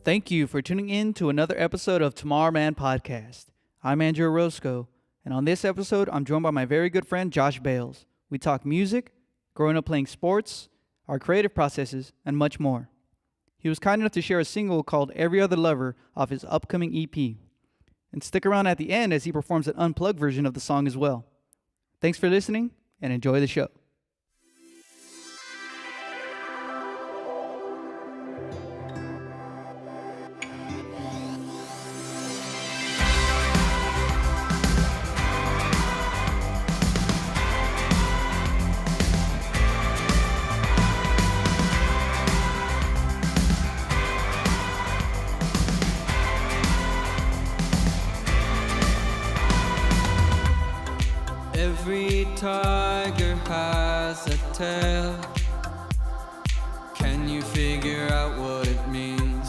Thank you for tuning in to another episode of Tomorrowman Podcast. I'm Andrew Orozco, and on this episode, I'm joined by my very good friend, Josh Bales. We talk music, growing up playing sports, our creative processes, and much more. He was kind enough to share a single called Every Other Lover off his upcoming EP. And stick around at the end as he performs an unplugged version of the song as well. Thanks for listening, and enjoy the show. Every tiger has a tail. Can you figure out what it means?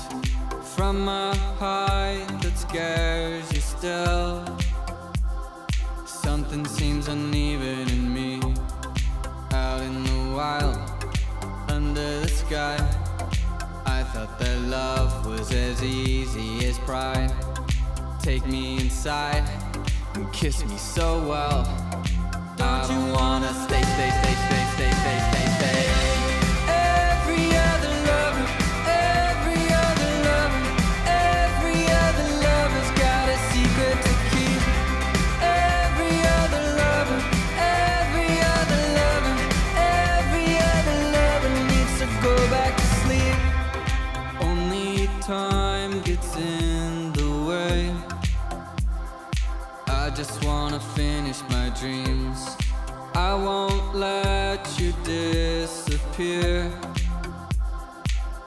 From a height that scares you still. Something seems uneven in me. Out in the wild, under the sky, I thought that love was as easy as pride. Take me inside and kiss me so well. Don't you wanna stay? Every other lover, every other lover, every other lover's got a secret to keep. Every other lover, every other lover, every other lover needs to go back to sleep. Only time gets in the way. I just wanna finish my dreams. I won't let you disappear.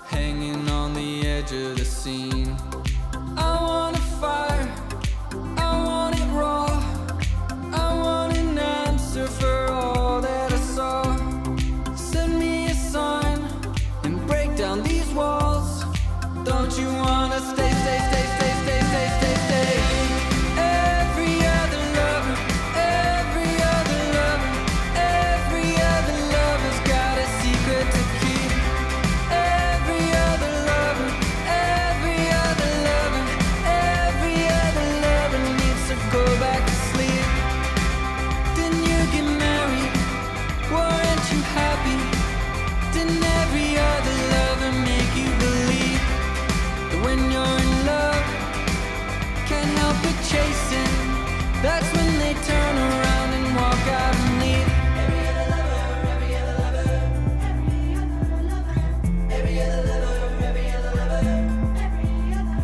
Hanging on the edge of the scene. I want a fire, I want it raw. I want an answer for all that I saw. Send me a sign and break down these walls. Don't you wanna stay? Every other lover, every other lover, every other lover's got a secret to keep. Every other lover, every other lover, every other lover needs to go back to sleep. Didn't you get married? Weren't you happy? Didn't every other lover make you believe that when you're in love, can't help but chasing? That's when they turn around and walk out and leave. Every other lover, every other lover, every other lover, every other lover, every other lover, every other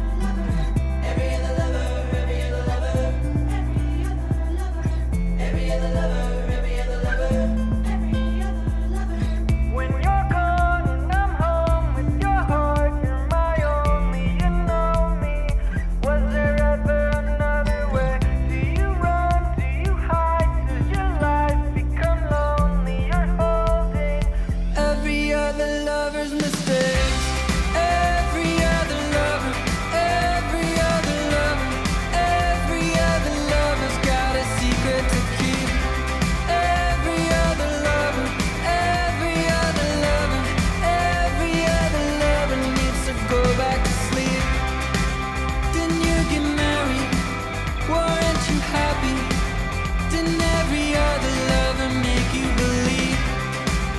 lover, every other lover, every other lover, every other lover, every other lover. When you're gone and I'm home with your heart, you're my only, you know me. Was there ever another way? Do you run? Do you hide? Does your life become lonely? You're holding every other lover's mistakes. Every other lover, every other lover, every other lover's got a secret to keep. Every other lover, every other lover, every other lover needs to go back to sleep. Didn't you get married? Weren't you happy? Didn't every other lover make you believe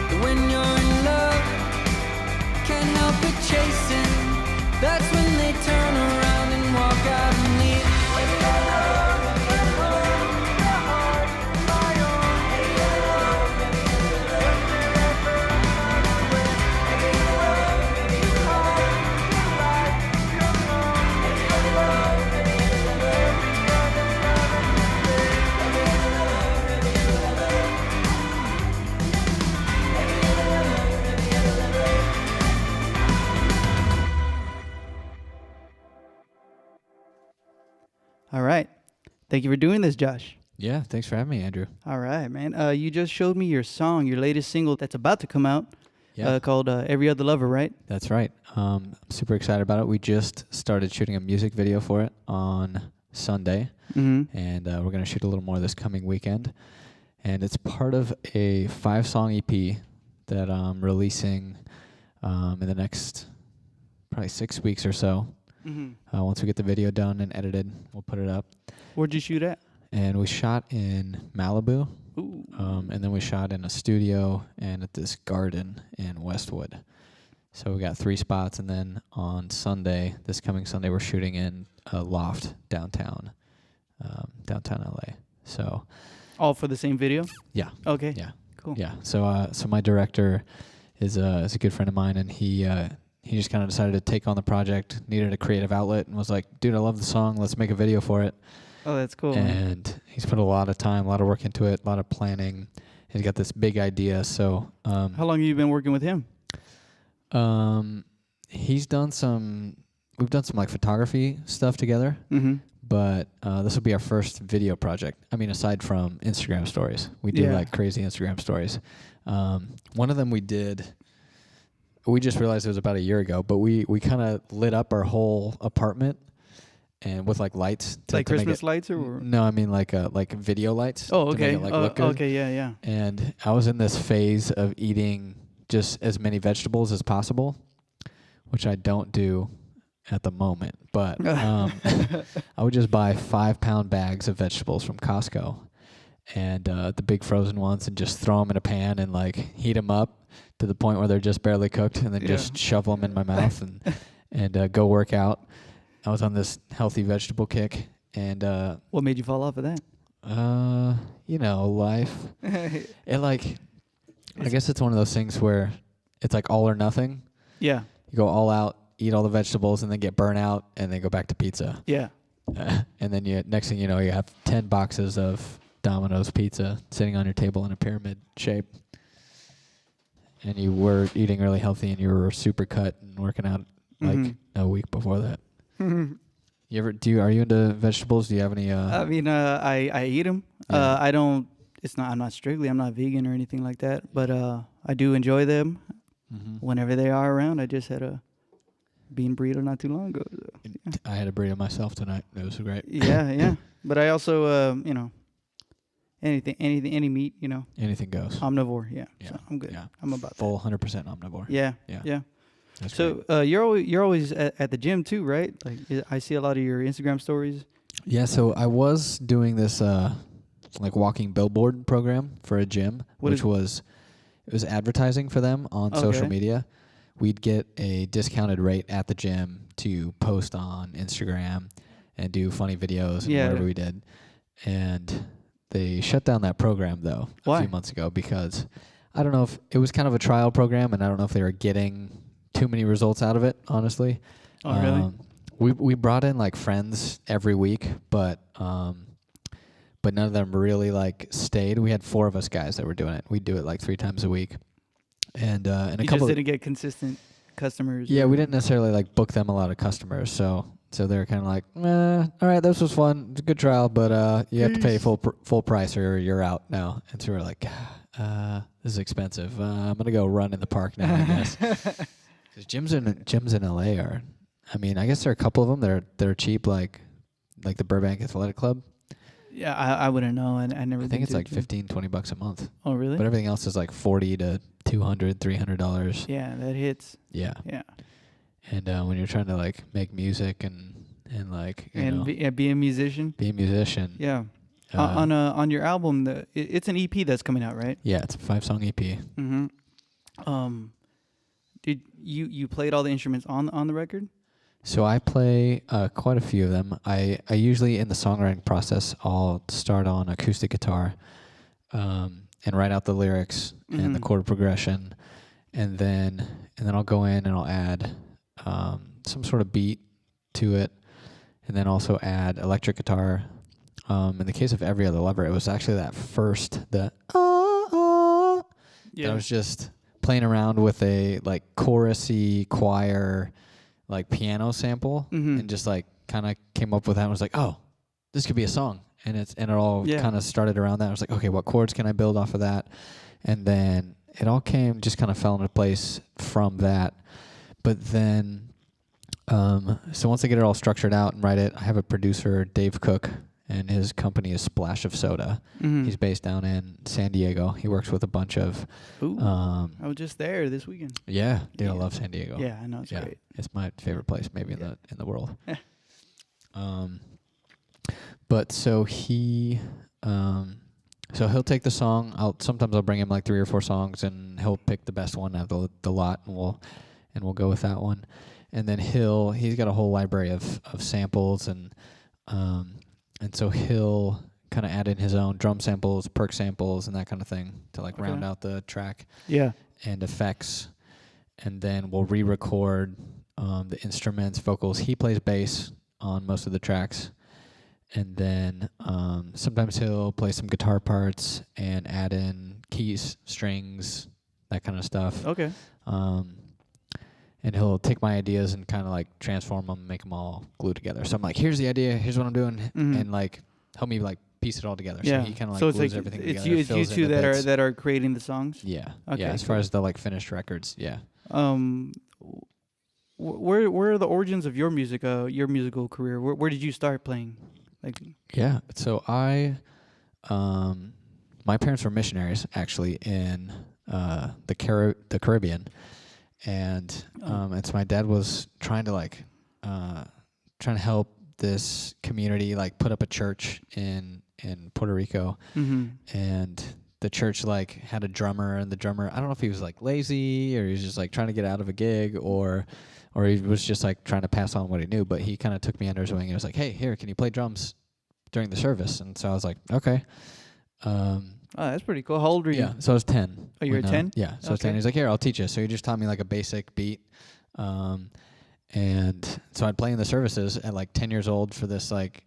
that when you're in love, can't help but chasing? That's when they turn around and walk out and leave. All right. Thank you for doing this, Josh. Yeah, thanks for having me, Andrew. All right, man. You just showed me your song, your latest single that's about to come out, Yeah, called Every Other Lover, right? that's right. I'm super excited about it. We just started shooting a music video for it on Sunday, Mm-hmm. and we're going to shoot a little more this coming weekend. And it's part of a 5-song EP that I'm releasing in the next probably 6 weeks or so. Once we get the video done and edited, we'll put it up. Where'd you shoot at? And we shot in Malibu. Ooh. And then we shot in a studio and at this garden in Westwood. So we got 3 spots, and then on Sunday, this coming Sunday, we're shooting in a loft downtown LA. So All for the same video? yeah, Okay. yeah, Cool. yeah. So my director is a good friend of mine, and he just kind of decided to take on the project, needed a creative outlet, and was like, "Dude, I love the song. Let's make a video for it." Oh, that's cool. Man. And he's put a lot of time, a lot of work into it, a lot of planning. He's got this big idea. So How long have you been working with him? we've done some like photography stuff together, but this will be our first video project. I mean, aside from Instagram stories, we do like crazy Instagram stories. One of them we just realized it was about a year ago, but we kind of lit up our whole apartment and with like lights, Like to make Christmas it, lights or? No, I mean like video lights. Oh, to make okay. it, like, look good. Okay, yeah. And I was in this phase of eating just as many vegetables as possible, which I don't do at the moment. But I would just buy 5-pound bags of vegetables from Costco, and the big frozen ones, and just throw them in a pan and like heat them up to the point where they're just barely cooked, and then just shovel them in my mouth and go work out. I was on this healthy vegetable kick, and What made you fall off of that? life. It like, I guess it's one of those things where it's like all or nothing. Yeah. You go all out, eat all the vegetables, and then get burnt out, and then go back to pizza. Yeah. And then next thing you know, you have 10 boxes of Domino's pizza sitting on your table in a pyramid shape. And you were eating really healthy, and you were super cut and working out like a week before that. Are you into vegetables? Do you have any? I mean, I eat them. Yeah. I don't. I'm not vegan or anything like that. But I do enjoy them whenever they are around. I just had a bean burrito not too long ago. So, yeah. I had a burrito myself tonight. It was great. Yeah. But I also, any meat, Anything goes. omnivore. Yeah. Yeah. So I'm good. Yeah. I'm about Full 100% omnivore. that. Yeah. Yeah. That's So great. you're always at the gym too, right? Like I see a lot of your Instagram stories. Yeah, so I was doing this like walking billboard program for a gym, it was advertising for them on social media. We'd get a discounted rate at the gym to post on Instagram and do funny videos and whatever we did. And they shut down that program though a few months ago because I don't know if it was kind of a trial program, and I don't know if they were getting too many results out of it, honestly. Oh, really? We brought in like friends every week, but none of them really like stayed. We had 4 of us guys that were doing it. We'd do it like 3 times a week, and a You couple. just didn't get consistent customers. Yeah, we didn't necessarily like book them a lot of customers, so they were kind of like, all right, this was fun, it's a good trial, but you have to pay full price or you're out now. And so we're like, this is expensive. I'm gonna go run in the park now, I guess. Because gyms in LA are, I mean, I guess there are a couple of them that are cheap, like the Burbank Athletic Club. Yeah, I wouldn't know. I never. I think it's like $15-20 a month. Oh, really? But everything else is like $40 to $200, $300. Yeah, that hits. Yeah. Yeah. And when you're trying to like make music and like be a musician. be a musician. Yeah. On your album, it's an EP that's coming out, right? Yeah, it's a 5-song EP. Mm-hmm. Did you played all the instruments on the record? So I play quite a few of them. I usually in the songwriting process I'll start on acoustic guitar and write out the lyrics and the chord progression, and then I'll go in and I'll add some sort of beat to it, and then also add electric guitar. In the case of Every Other Lover, it was actually that that I was just playing around with a like chorusy choir like piano sample and just like kind of came up with that and was like, oh, this could be a song. And it all kind of started around that. I was like, okay, what chords can I build off of that? And then it all just kind of fell into place from that. But then, so once I get it all structured out and write it, I have a producer, Dave Cook, and his company is Splash of Soda. Mm-hmm. He's based down in San Diego. He works with a bunch of. Ooh, I was just there this weekend. Yeah, dude, I Yeah. love San Diego. Yeah, I know it's great. It's my favorite place, maybe in the world. But so he, so he'll take the song. Sometimes I'll bring him like 3 or 4 songs, and he'll pick the best one out of the lot, and we'll go with that one. And then he's got a whole library of samples, and so he'll kind of add in his own drum samples, perk samples, and that kind of thing to like round out the track. Yeah. And effects, and then we'll re-record the instruments, vocals. He plays bass on most of the tracks, and then sometimes he'll play some guitar parts and add in keys, strings, that kind of stuff. Okay. And he'll take my ideas and kind of like transform them, make them all glue together. So I'm like, here's the idea, here's what I'm doing, and like help me like piece it all together. Yeah. So he kind of like so glues it's like everything it's together. you fills in two the bits. that are creating the songs. Yeah. Okay, Yeah. As far as the like finished records. Yeah. Where are the origins of your musical career? Where did you start playing? Like. Yeah. So my parents were missionaries actually in the Caribbean, and so my dad was trying to help this community like put up a church in Puerto Rico, and the church like had a drummer, and the drummer, I don't know if he was like lazy or he was just like trying to get out of a gig or he was just like trying to pass on what he knew, but he kind of took me under his wing and was like, hey, here, can you play drums during the service? And so I was like, okay. Oh, that's pretty cool. How old were you? Yeah, so I was 10. Oh, you were 10? Yeah, so I was 10. He's like, here, I'll teach you. So he just taught me like a basic beat. And so I'd play in the services at like 10 years old for this like,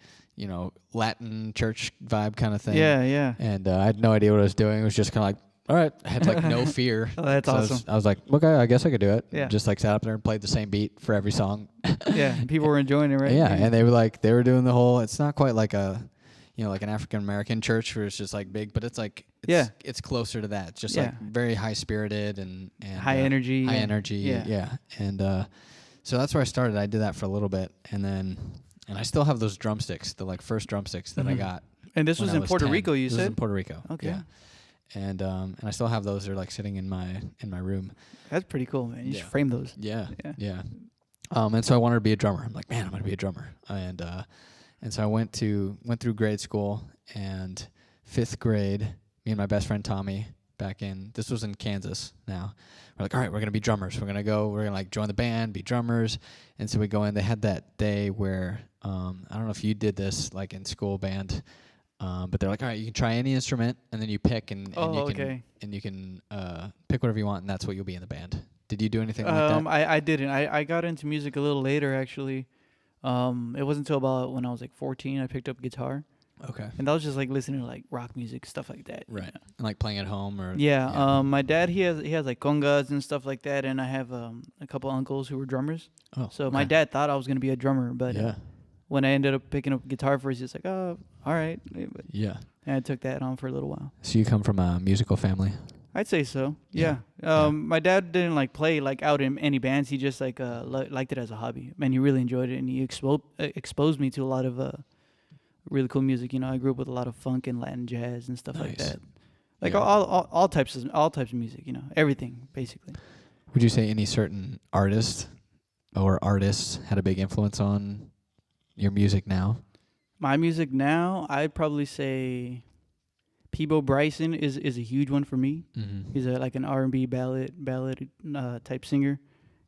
Latin church vibe kind of thing. Yeah, yeah. And I had no idea what I was doing. It was just kind of like, all right. I had like no fear. Oh, that's so awesome. I was like, okay, I guess I could do it. Yeah. Just like sat up there and played the same beat for every song. Yeah, and people were enjoying it, right? Yeah, and they were doing the whole, it's not quite like like an African American church where it's just like big, but it's like, it's closer to that. It's just like very high spirited and high energy. High energy. Yeah. And so that's where I started. I did that for a little bit, and I still have those drumsticks, the like first drumsticks that I got. And this was in Puerto 10. Rico, you This said? was in Puerto Rico. Okay. Yeah. And I still have those. They're like sitting in my room. That's pretty cool, man. You should frame those. Yeah. And so I wanted to be a drummer. I'm like, man, I'm gonna be a drummer. And so I went through grade school, and 5th grade, me and my best friend Tommy, this was in Kansas now. We're like, all right, we're going to be drummers. We're going to like join the band, be drummers. And so we go in. They had that day where, I don't know if you did this like in school band, but they're like, all right, you can try any instrument, and then you pick and you can pick whatever you want, and that's what you'll be in the band. Did you do anything like that? I didn't. I got into music a little later, actually. It wasn't until about when I was like 14 I picked up guitar. Okay. And that was just like listening to like rock music, stuff like that. Right. And like playing at home or my dad he has like congas and stuff like that, and I have a couple uncles who were drummers. Oh. So my dad thought I was going to be a drummer, but when I ended up picking up guitar first, he's like, "Oh, all right." Yeah. And I took that on for a little while. So you come from a musical family? I'd say so. Yeah. My dad didn't like play like out in any bands. He just like liked it as a hobby. Man, he really enjoyed it, and he exposed me to a lot of really cool music. I grew up with a lot of funk and Latin jazz and stuff like that. Like all types of music. Everything basically. Would you say any certain artist or artists had a big influence on your music now? My music now, I'd probably say Peebo Bryson is a huge one for me. Mm-hmm. He's like an R&B ballad type singer.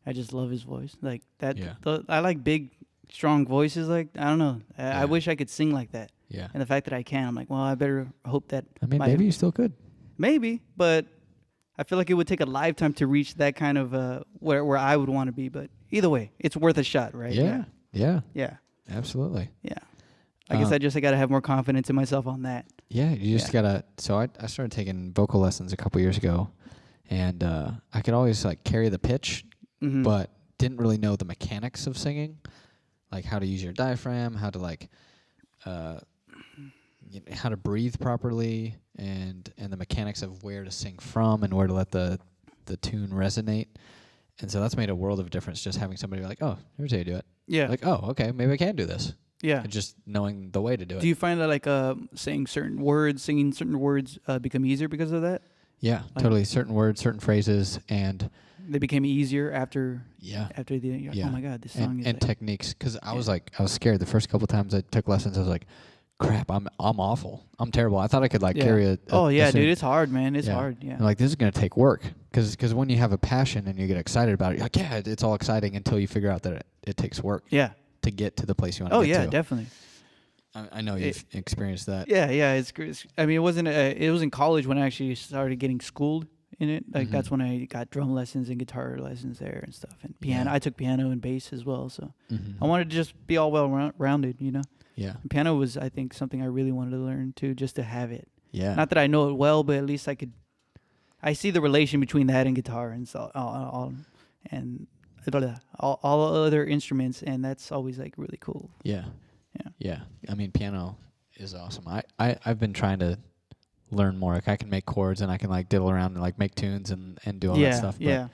I just love his voice. Like that. Yeah. I like big, strong voices. Like, I don't know. I wish I could sing like that. Yeah. And the fact that I can, I'm like, well, I better hope that. I mean, maybe you still could. Maybe, but I feel like it would take a lifetime to reach that kind of where I would want to be. But either way, it's worth a shot, right? Yeah. Absolutely. Yeah. I guess I got to have more confidence in myself on that. Yeah, you just gotta. So I started taking vocal lessons a couple years ago, and I could always like carry the pitch, but didn't really know the mechanics of singing, like how to use your diaphragm, how to like, how to breathe properly, and the mechanics of where to sing from and where to let the tune resonate. And so that's made a world of difference. Just having somebody be like, oh, here's how you do it. Yeah. Like, oh, okay, maybe I can do this. Yeah. Just knowing the way to do it. Do you find that like singing certain words become easier because of that? Yeah, totally. Certain words, certain phrases, and they became easier after. Yeah. After the oh my god, this song is and techniques. Because I was scared the first couple times I took lessons. I was like, crap, I'm awful. I'm terrible. I thought I could carry a dude, it's hard, man. It's hard. Yeah. And this is gonna take work. Because when you have a passion and you get excited about it, you're like, yeah, it's all exciting until you figure out that it takes work. Yeah. To get to the place you want to get to. Oh yeah, definitely. I know you've experienced that. Yeah. It's I mean, it was in college when I actually started getting schooled in it. Like that's when I got drum lessons and guitar lessons there and stuff, and piano. I took piano and bass as well. So I wanted to just be all well rounded, you know. Yeah. And piano was, I think, something I really wanted to learn too, just to have it. Yeah. Not that I know it well, but at least I see the relation between that and guitar and so all other instruments, and that's always like really cool. Yeah. I mean, piano is awesome. I've been trying to learn more. Like I can make chords and I can diddle around and make tunes and do all that stuff. But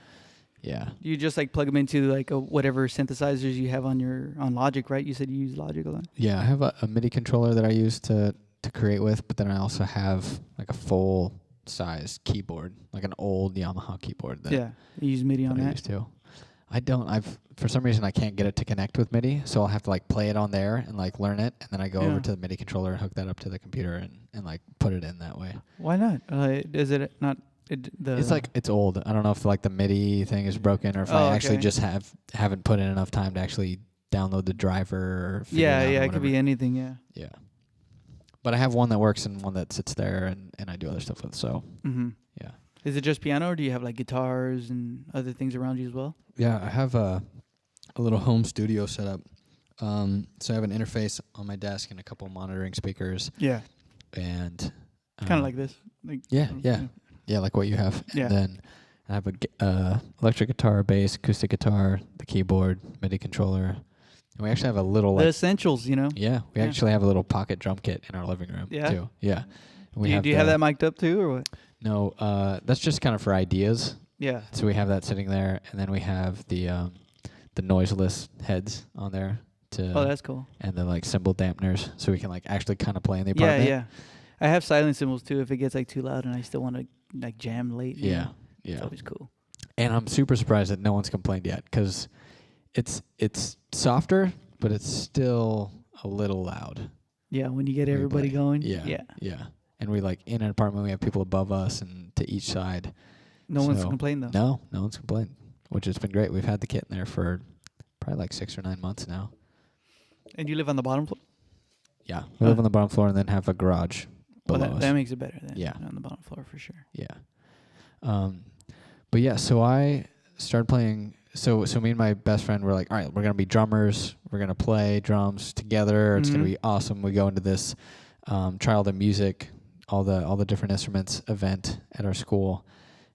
yeah. You just plug them into whatever synthesizers you have on Logic, right? You said you use Logic a lot. Yeah, I have a MIDI controller that I use to create with, but then I also have a full size keyboard, like an old Yamaha keyboard. You use MIDI on that. I used to. I don't. For some reason I can't get it to connect with MIDI, so I'll have to play it on there and learn it, and then I go over to the MIDI controller and hook that up to the computer and put it in that way. Why not? Is it not? It's old. I don't know if the MIDI thing is broken or if I actually just haven't put in enough time to actually download the driver. Or it could be anything. Yeah. But I have one that works and one that sits there and I do other stuff with. So yeah. Is it just piano, or do you have guitars and other things around you as well? Yeah, I have a little home studio set up. So I have an interface on my desk and a couple monitoring speakers. Yeah. And kind of like this. Yeah, like what you have. Yeah. And then I have a electric guitar, bass, acoustic guitar, the keyboard, MIDI controller. And we actually have a little the essentials, you know. Yeah, we actually have a little pocket drum kit in our living room too. Yeah. Do you have that mic'd up too, or what? No, that's just kind of for ideas. Yeah. So we have that sitting there, and then we have the noiseless heads on there Oh, that's cool. And the cymbal dampeners, so we can actually kind of play in the apartment. Yeah. I have silent cymbals too if it gets too loud and I still want to jam late. Yeah. It's always cool. And I'm super surprised that no one's complained yet, because it's softer, but it's still a little loud. Yeah, when you get everybody going. Yeah. And we in an apartment, we have people above us and to each side. No one's complained though. No one's complained, which has been great. We've had the kit in there for probably 6 or 9 months now. And you live on the bottom floor? Yeah, we live on the bottom floor and then have a garage below us. That makes it better then. Yeah. On the bottom floor for sure. Yeah. But yeah, so I started playing. So me and my best friend were all right, we're gonna be drummers. We're gonna play drums together. It's gonna be awesome. We go into this trial the music, all the different instruments event at our school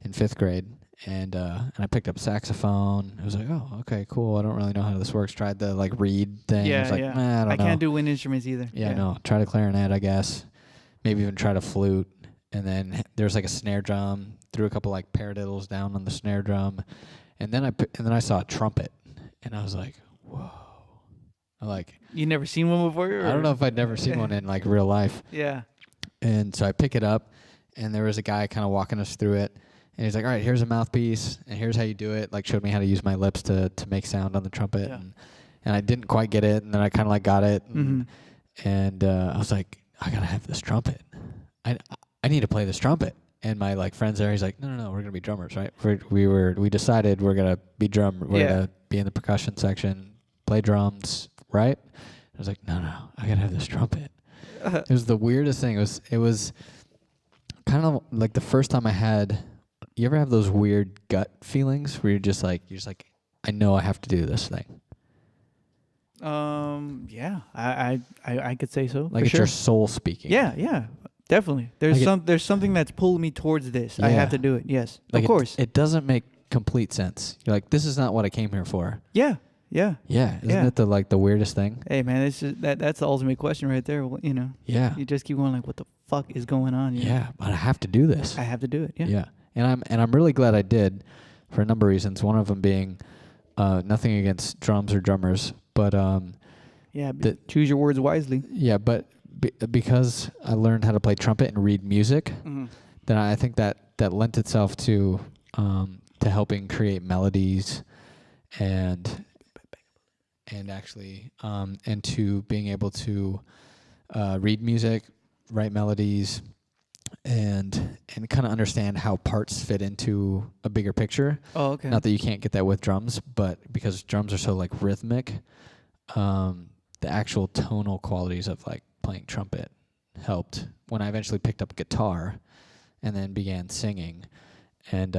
in 5th grade. And I picked up saxophone. I was oh, okay, cool. I don't really know how this works. Tried the reed thing. Yeah, I was I don't know. I can't do wind instruments either. Yeah, no. Tried a clarinet, I guess. Maybe even tried a flute. And then there's a snare drum. Threw a couple paradiddles down on the snare drum. And then I saw a trumpet, and I was whoa. You never seen one before? I don't know if I'd never seen one in real life. Yeah. And so I pick it up, and there was a guy kind of walking us through it. And he's all right, here's a mouthpiece, and here's how you do it. Showed me how to use my lips to make sound on the trumpet. Yeah. And I didn't quite get it, and then I kind of got it. And I was I got to have this trumpet. I need to play this trumpet. And my friends there, he's no, we're going to be drummers, right? We decided we're going to be we're going to be in the percussion section, play drums, right? I was no, I got to have this trumpet. It was the weirdest thing. It was kind of the first time I had. You ever have those weird gut feelings where you're just I know I have to do this thing? Yeah, I could say so. It's sure. your soul speaking. Yeah, definitely. There's something that's pulled me towards this. I have to do it. Yes, of course. It doesn't make complete sense. You're this is not what I came here for. Yeah. Isn't it the weirdest thing? Hey man, it's just, that's the ultimate question right there. You know. Yeah. You just keep going what the fuck is going on? Yeah, but I have to do this. I have to do it. Yeah. Yeah. And I'm really glad I did, for a number of reasons. One of them being nothing against drums or drummers, but Yeah, choose your words wisely. Yeah, but because I learned how to play trumpet and read music, then I think that lent itself to helping create melodies and actually and to being able to read music, write melodies, and kind of understand how parts fit into a bigger picture. Oh, okay. Not that you can't get that with drums, but because drums are so like rhythmic, the actual tonal qualities of like playing trumpet helped when I eventually picked up guitar and then began singing. And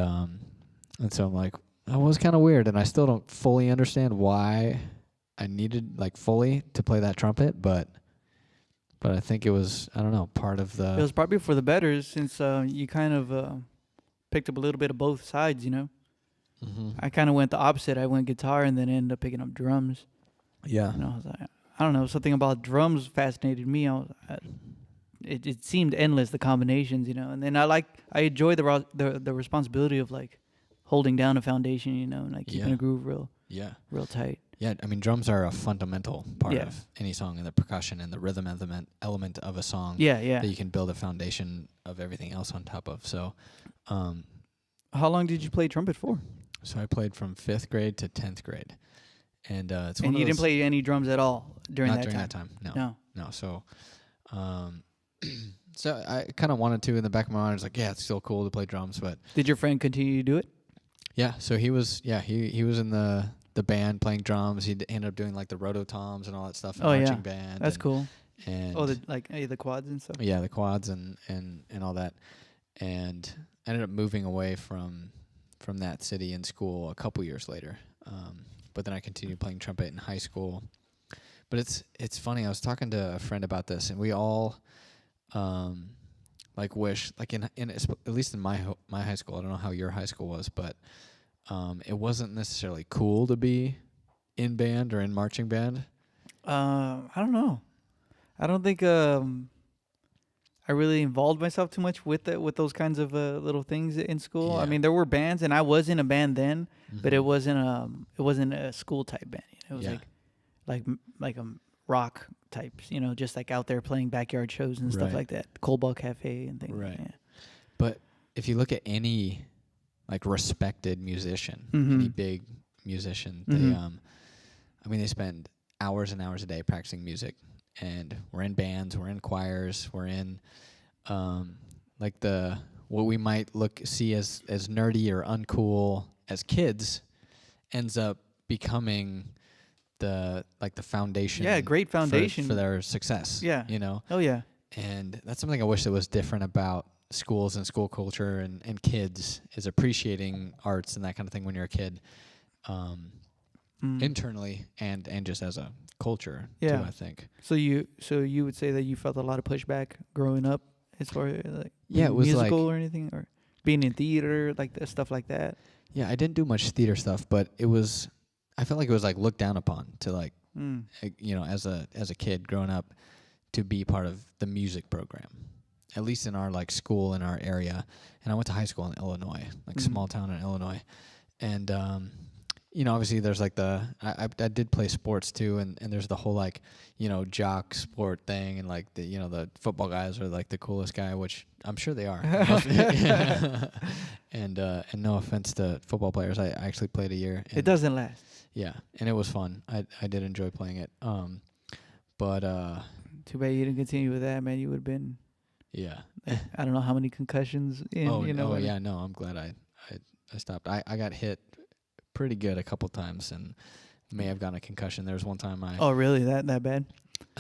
so I'm like, that was kind of weird, and I still don't fully understand why I needed like fully to play that trumpet, but I think it was, I don't know, part of the... It was probably for the better since you kind of picked up a little bit of both sides, you know? Mm-hmm. I kind of went the opposite. I went guitar and then ended up picking up drums. Yeah. And I was like, I don't know, something about drums fascinated me. It seemed endless, the combinations, you know? And then I enjoyed the responsibility of like holding down a foundation, you know, and like keeping a groove real tight. Yeah, I mean, drums are a fundamental part Yeah. of any song, and the percussion and the rhythm element of a song. Yeah. That you can build a foundation of everything else on top of. So, how long did you play trumpet for? So I played from 5th grade to 10th grade, and it's one And of you those, didn't play any drums at all during not that during time? that time. No. So, so I kind of wanted to in the back of my mind. I was like, yeah, it's still cool to play drums, but Did your friend continue to do it? yeah. So he was in the band playing drums. He ended up doing like the rototoms and all that stuff in marching band. That's cool. And the quads and stuff. Yeah, the quads and all that. And I ended up moving away from that city in school a couple years later. But then I continued playing trumpet in high school. But it's funny. I was talking to a friend about this, and we all like wish, like in at least in my high school. I don't know how your high school was, but it wasn't necessarily cool to be in band or in marching band. I don't know. I don't think I really involved myself too much with those kinds of little things in school. Yeah. I mean, there were bands, and I was in a band then, but it wasn't a school type band. You know? It was like rock types, you know, just like out there playing backyard shows and stuff like that. Cobalt Cafe and things. Right. Yeah. But if you look at any like respected musician, any big musician, they I mean, they spend hours and hours a day practicing music, and we're in bands, we're in choirs, we're in like what we might see as nerdy or uncool as kids ends up becoming the foundation. Yeah, great foundation for their success. Yeah. You know. Oh yeah. And that's something I wish that was different about schools and school culture and kids, is appreciating arts and that kind of thing when you're a kid, internally and just as a culture too, I think. So you would say that you felt a lot of pushback growing up as far as like it was musical like, or anything, or being in theater, like stuff like that? Yeah, I didn't do much theater stuff, but I felt like it was like looked down upon to like, you know, as a kid growing up, to be part of the music program, at least in our like school in our area. And I went to high school in Illinois, like small town in Illinois. And, you know, obviously there's like I did play sports too. And there's the whole like, you know, jock sport thing, and like you know, the football guys are like the coolest guy, which I'm sure they are. And no offense to football players. I actually played a year. It doesn't last. Yeah. And it was fun. I did enjoy playing it. But too bad you didn't continue with that, man. You would have been, I don't know how many concussions in, you know. Oh yeah, no, I'm glad I stopped. I got hit pretty good a couple times and may have gotten a concussion. There was one time Oh really? That bad?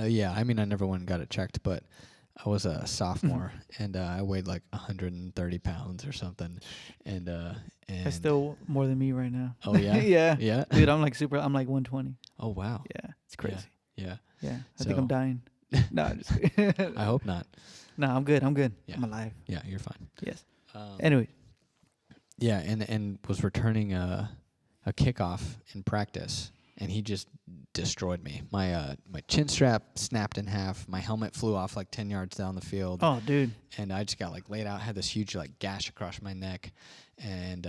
Yeah, I mean, I never went and got it checked, but I was a sophomore and I weighed like 130 pounds or something, and that's still more than me right now. Oh yeah. Yeah. Dude, I'm like 120. Oh wow. Yeah, it's crazy. Yeah. I think I'm dying. No, I'm just kidding. I hope not. No, I'm good. Yeah. I'm alive. Yeah, you're fine. Yes. Anyway. Yeah, and was returning a kickoff in practice, and he just destroyed me. My chin strap snapped in half. My helmet flew off like 10 yards down the field. Oh, dude. And I just got like laid out. Had this huge like gash across my neck, and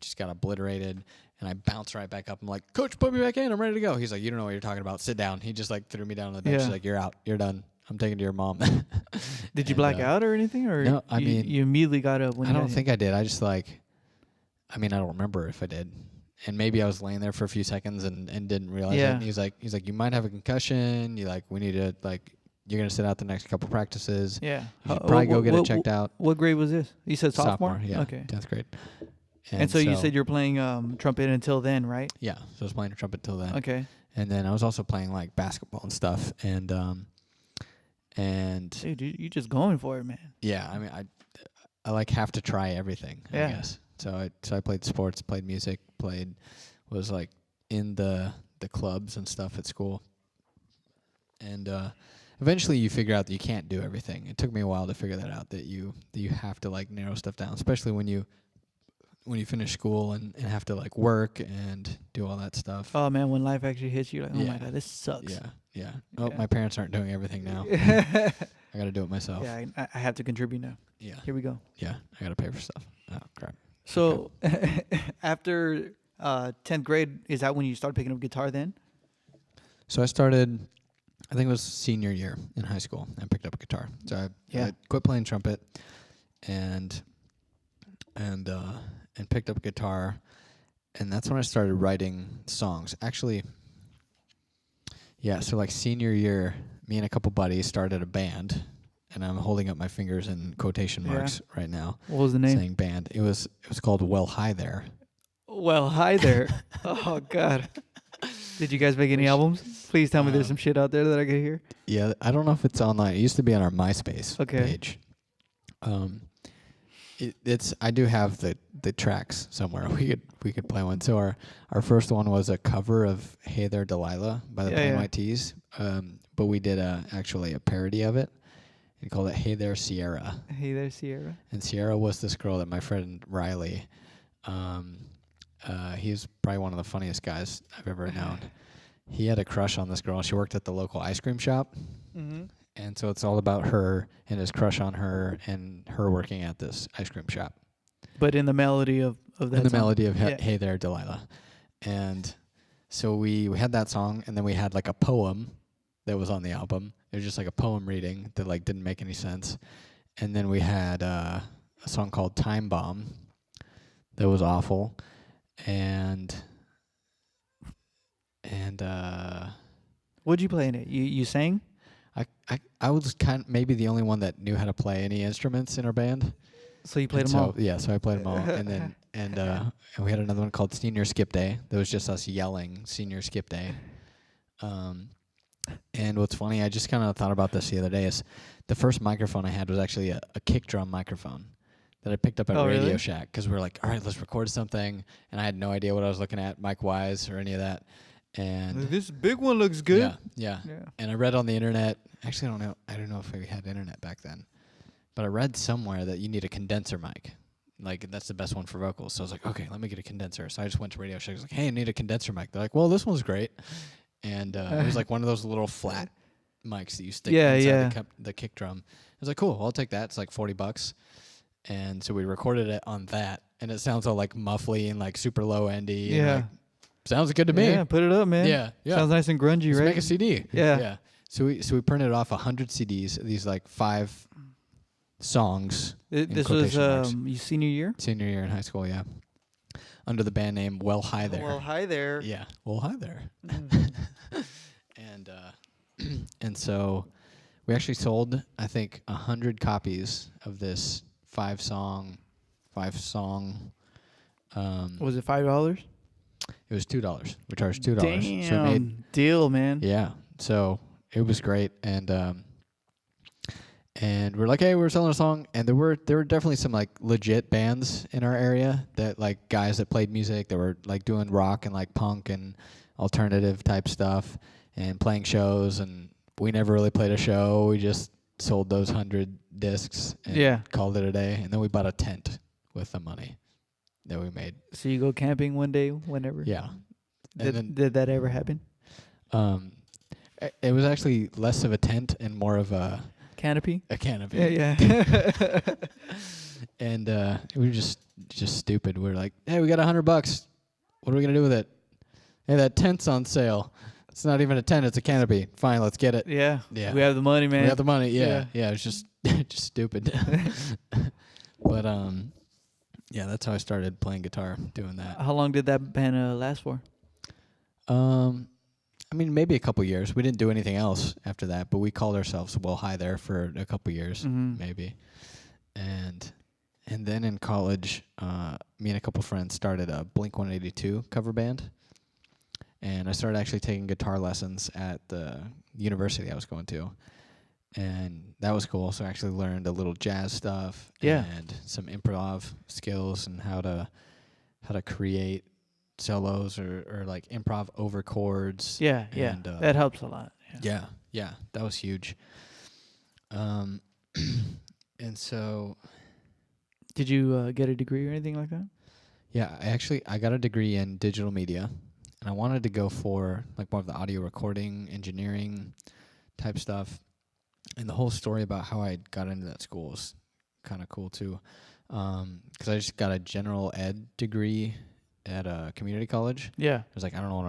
just got obliterated. And I bounce right back up. I'm like, Coach, put me back in. I'm ready to go. He's like, you don't know what you're talking about. Sit down. He just like threw me down on the bench. He's like, you're out. You're done. I'm taking to your mom. Did you black out or anything? Or no, I mean, you immediately got up when I don't think I did. I just like, I mean, I don't remember if I did. And maybe I was laying there for a few seconds and didn't realize it. And he's like, you might have a concussion. You like, we need to like, you're going to sit out the next couple practices. Yeah. You should probably go get it checked out. What grade was this? You said sophomore? Yeah. Okay. 10th grade. And so you said you're playing trumpet until then, right? Yeah. So I was playing trumpet until then. Okay. And then I was also playing like basketball and stuff. And dude, you just going for it, man. Yeah. I mean, I like have to try everything, I guess. So I played sports, played music, was like in the clubs and stuff at school. And eventually you figure out that you can't do everything. It took me a while to figure that out, that you have to like narrow stuff down, especially when you finish school and have to like work and do all that stuff. Oh man, when life actually hits you, like, oh my God, this sucks. Yeah. Oh, my parents aren't doing everything now. I got to do it myself. Yeah, I have to contribute now. Yeah. Here we go. Yeah, I got to pay for stuff. Oh, crap. So after 10th grade, is that when you started picking up guitar then? So I started, I think it was senior year in high school. I picked up a guitar. So I quit playing trumpet and picked up a guitar, and that's when I started writing songs. Actually, yeah, so like senior year, me and a couple buddies started a band, and I'm holding up my fingers in quotation marks right now. What was the name? Saying band. It was called Well Hi There. Well, hi there. Oh God. Did you guys make any albums? Please tell me there's some shit out there that I could hear. Yeah, I don't know if it's online. It used to be on our MySpace page. I do have the tracks somewhere. We could play one. So our first one was a cover of Hey There Delilah by the Plain White T's. But we did actually a parody of it and called it Hey There Sierra. Hey There Sierra. And Sierra was this girl that my friend Riley, he's probably one of the funniest guys I've ever known. He had a crush on this girl. She worked at the local ice cream shop. Mm-hmm. And so it's all about her and his crush on her and her working at this ice cream shop. But in the melody of that in the song. melody of Hey There, Delilah. And so we had that song, and then we had like a poem that was on the album. It was just like a poem reading that like didn't make any sense. And then we had a song called Time Bomb that was awful. And what'd you play in it? You sang? I was kind of maybe the only one that knew how to play any instruments in our band. So you played them all? Yeah, so I played them all. And then and we had another one called Senior Skip Day. That was just us yelling Senior Skip Day. And what's funny, I just kind of thought about this the other day, is the first microphone I had was actually a kick drum microphone that I picked up at Radio Shack, because we were like, all right, let's record something. And I had no idea what I was looking at mic-wise or any of that. And this big one looks good. Yeah. And I read on the internet. Actually, I don't know if we had internet back then, but I read somewhere that you need a condenser mic. Like, that's the best one for vocals. So I was like, okay, let me get a condenser. So I just went to Radio Shack. I was like, hey, I need a condenser mic. They're like, well, this one's great. And it was like one of those little flat mics that you stick inside the kick drum. I was like, cool, I'll take that. It's like $40. And so we recorded it on that, and it sounds all like muffly and like super low endy. Yeah. And, like, sounds good to me. Yeah, put it up, man. Yeah. Sounds nice and grungy, Let's right? make a CD. Yeah. So we printed off 100 CDs. These like 5 songs. This was your senior year? Senior year in high school, yeah. Under the band name Well Hi There. Well, hi there. Yeah. Well, hi there. And so we actually sold, I think, 100 copies of this 5-song. Was it $5? It was $2. We charged $2. Damn, so we made, deal, man. Yeah. So it was great, and we're like, hey, we're selling a song, and there were definitely some like legit bands in our area, that like guys that played music that were like doing rock and like punk and alternative type stuff and playing shows, and we never really played a show. We just sold those 100 discs and called it a day, and then we bought a tent with the money that we made. So you go camping one day, whenever? Yeah. Did that ever happen? It was actually less of a tent and more of a canopy. A canopy. Yeah. And we were just stupid. We were like, hey, we got $100. what are we gonna do with it? Hey, that tent's on sale. It's not even a tent; it's a canopy. Fine, let's get it. Yeah. Yeah. We have the money, man. We have the money. Yeah, Yeah. yeah. It's just just stupid. But yeah, that's how I started playing guitar, doing that. How long did that band last for? I mean, maybe a couple years. We didn't do anything else after that, but we called ourselves Well Hi There for a couple years, maybe. And then in college, me and a couple friends started a Blink-182 cover band. And I started actually taking guitar lessons at the university I was going to. And that was cool. So I actually learned a little jazz stuff and some improv skills and how to create solos or like improv over chords. Yeah, and, that helps a lot. Yeah, that was huge. And so, did you get a degree or anything like that? yeah, I got a degree in digital media, and I wanted to go for like more of the audio recording, engineering type stuff. And the whole story about how I got into that school is kind of cool too, because I just got a general ed degree at a community college. Yeah. I was like, I don't know what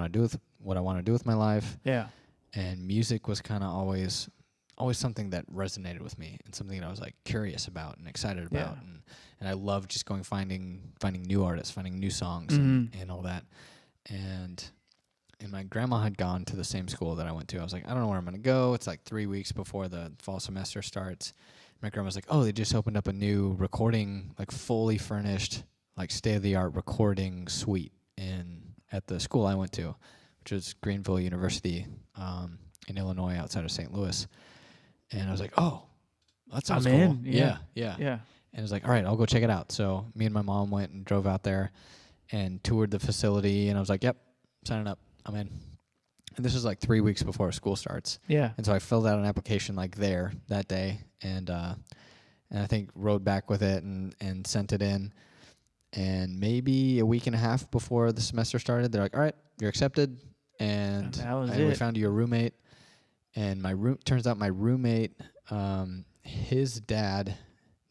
I want to do with my life. Yeah. And music was kind of always something that resonated with me and something that I was like curious about and excited about. And I loved just finding new artists, finding new songs and all that. And my grandma had gone to the same school that I went to. I was like, I don't know where I'm going to go. It's like 3 weeks before the fall semester starts. My grandma was like, oh, they just opened up a new recording, like fully furnished, like state-of-the-art recording suite at the school I went to, which was Greenville University in Illinois outside of St. Louis. And I was like, oh, that sounds cool. In. Yeah. Yeah. And I was like, all right, I'll go check it out. So me and my mom went and drove out there and toured the facility. And I was like, yep, signing up. I'm in. And this was like 3 weeks before school starts. Yeah. And so I filled out an application like there that day. And I think rode back with it and sent it in. And maybe a week and a half before the semester started, they're like, all right, you're accepted. And we found you a roommate. And turns out my roommate, his dad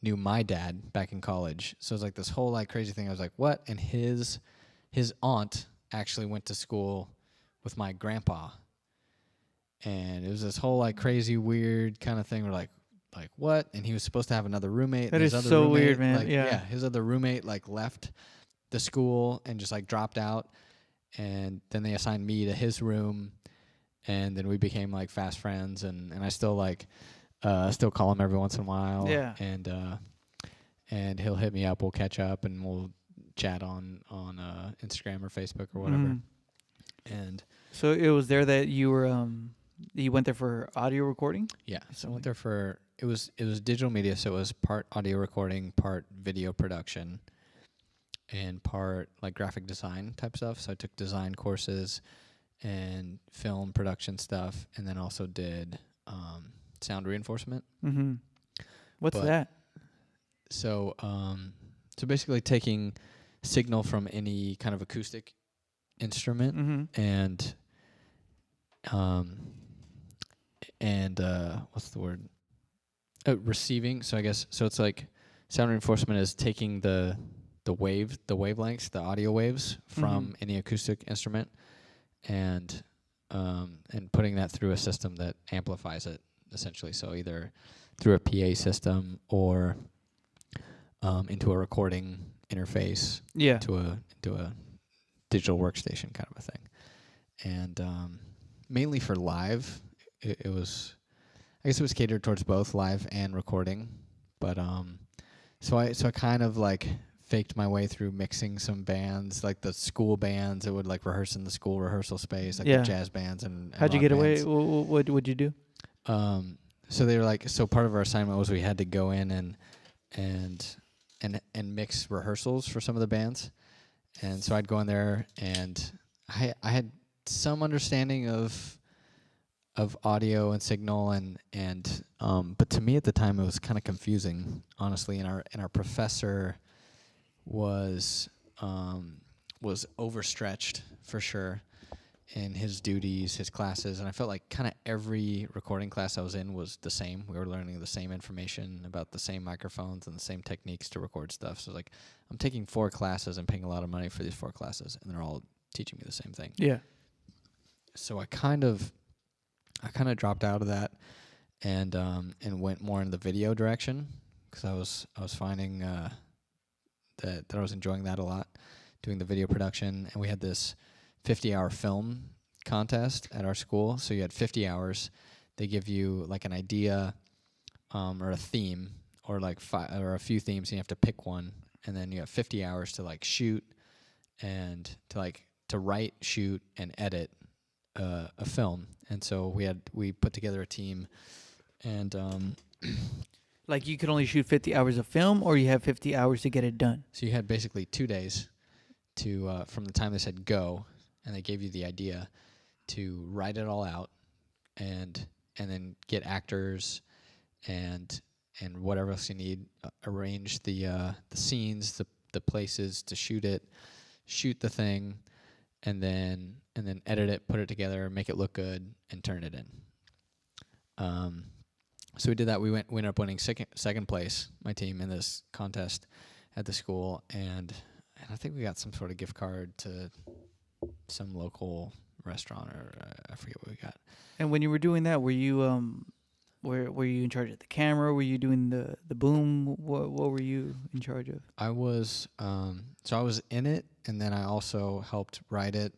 knew my dad back in college. So it was like this whole like crazy thing. I was like, what? And his aunt actually went to school with my grandpa. And it was this whole like crazy weird kind of thing. We're like what? And he was supposed to have another roommate. That is so weird, man. Like, yeah, his other roommate like left the school and just like dropped out. And then they assigned me to his room. And then we became like fast friends, and I still still call him every once in a while. Yeah. And he'll hit me up. We'll catch up and we'll chat on Instagram or Facebook or whatever. And so it was there that you were you went there for audio recording? Yeah. So I went there for it was digital media, so it was part audio recording, part video production, and part like graphic design type stuff. So I took design courses and film production stuff, and then also did sound reinforcement. Mm-hmm. What's that? So basically taking signal from any kind of acoustic instrument and what's the word? Receiving. So I guess it's like sound reinforcement is taking the wavelengths, the audio waves from any acoustic instrument, and putting that through a system that amplifies it, essentially. So either through a PA system or into a recording interface, to a digital workstation kind of a thing. And mainly for live, it was, I guess it was catered towards both live and recording. But so I kind of like faked my way through mixing some bands, like the school bands that would like rehearse in the school rehearsal space, like the jazz bands and how'd you get away? What would you do? So they were like, so part of our assignment was we had to go in and mix rehearsals for some of the bands. And so I'd go in there, and I had some understanding of audio and signal, and but to me at the time it was kind of confusing, honestly. And our professor was overstretched for sure in his duties, his classes, and I felt like kind of every recording class I was in was the same. We were learning the same information about the same microphones and the same techniques to record stuff. So like, I'm taking 4 classes and paying a lot of money for these 4 classes, and they're all teaching me the same thing. Yeah. So I kind of dropped out of that and went more in the video direction because I was finding that I was enjoying that a lot, doing the video production. And we had this 50-hour film contest at our school. So you had 50 hours. They give you like an idea or a theme or like or a few themes, and you have to pick one. And then you have 50 hours to like shoot and to write, shoot, and edit a film. And so we put together a team, and Like you could only shoot 50 hours of film, or you have 50 hours to get it done. so you had basically 2 days to from the time they said go, and they gave you the idea to write it all out, and then get actors and whatever else you need, arrange the scenes, the places to shoot the thing, and then edit it, put it together, make it look good, and turn it in. So we did that. We ended up winning second place, my team, in this contest at the school, and I think we got some sort of gift card to some local restaurant, or I forget what we got. And when you were doing that, were you were you in charge of the camera? Were you doing the boom? What were you in charge of? I was I was in it, and then I also helped write it.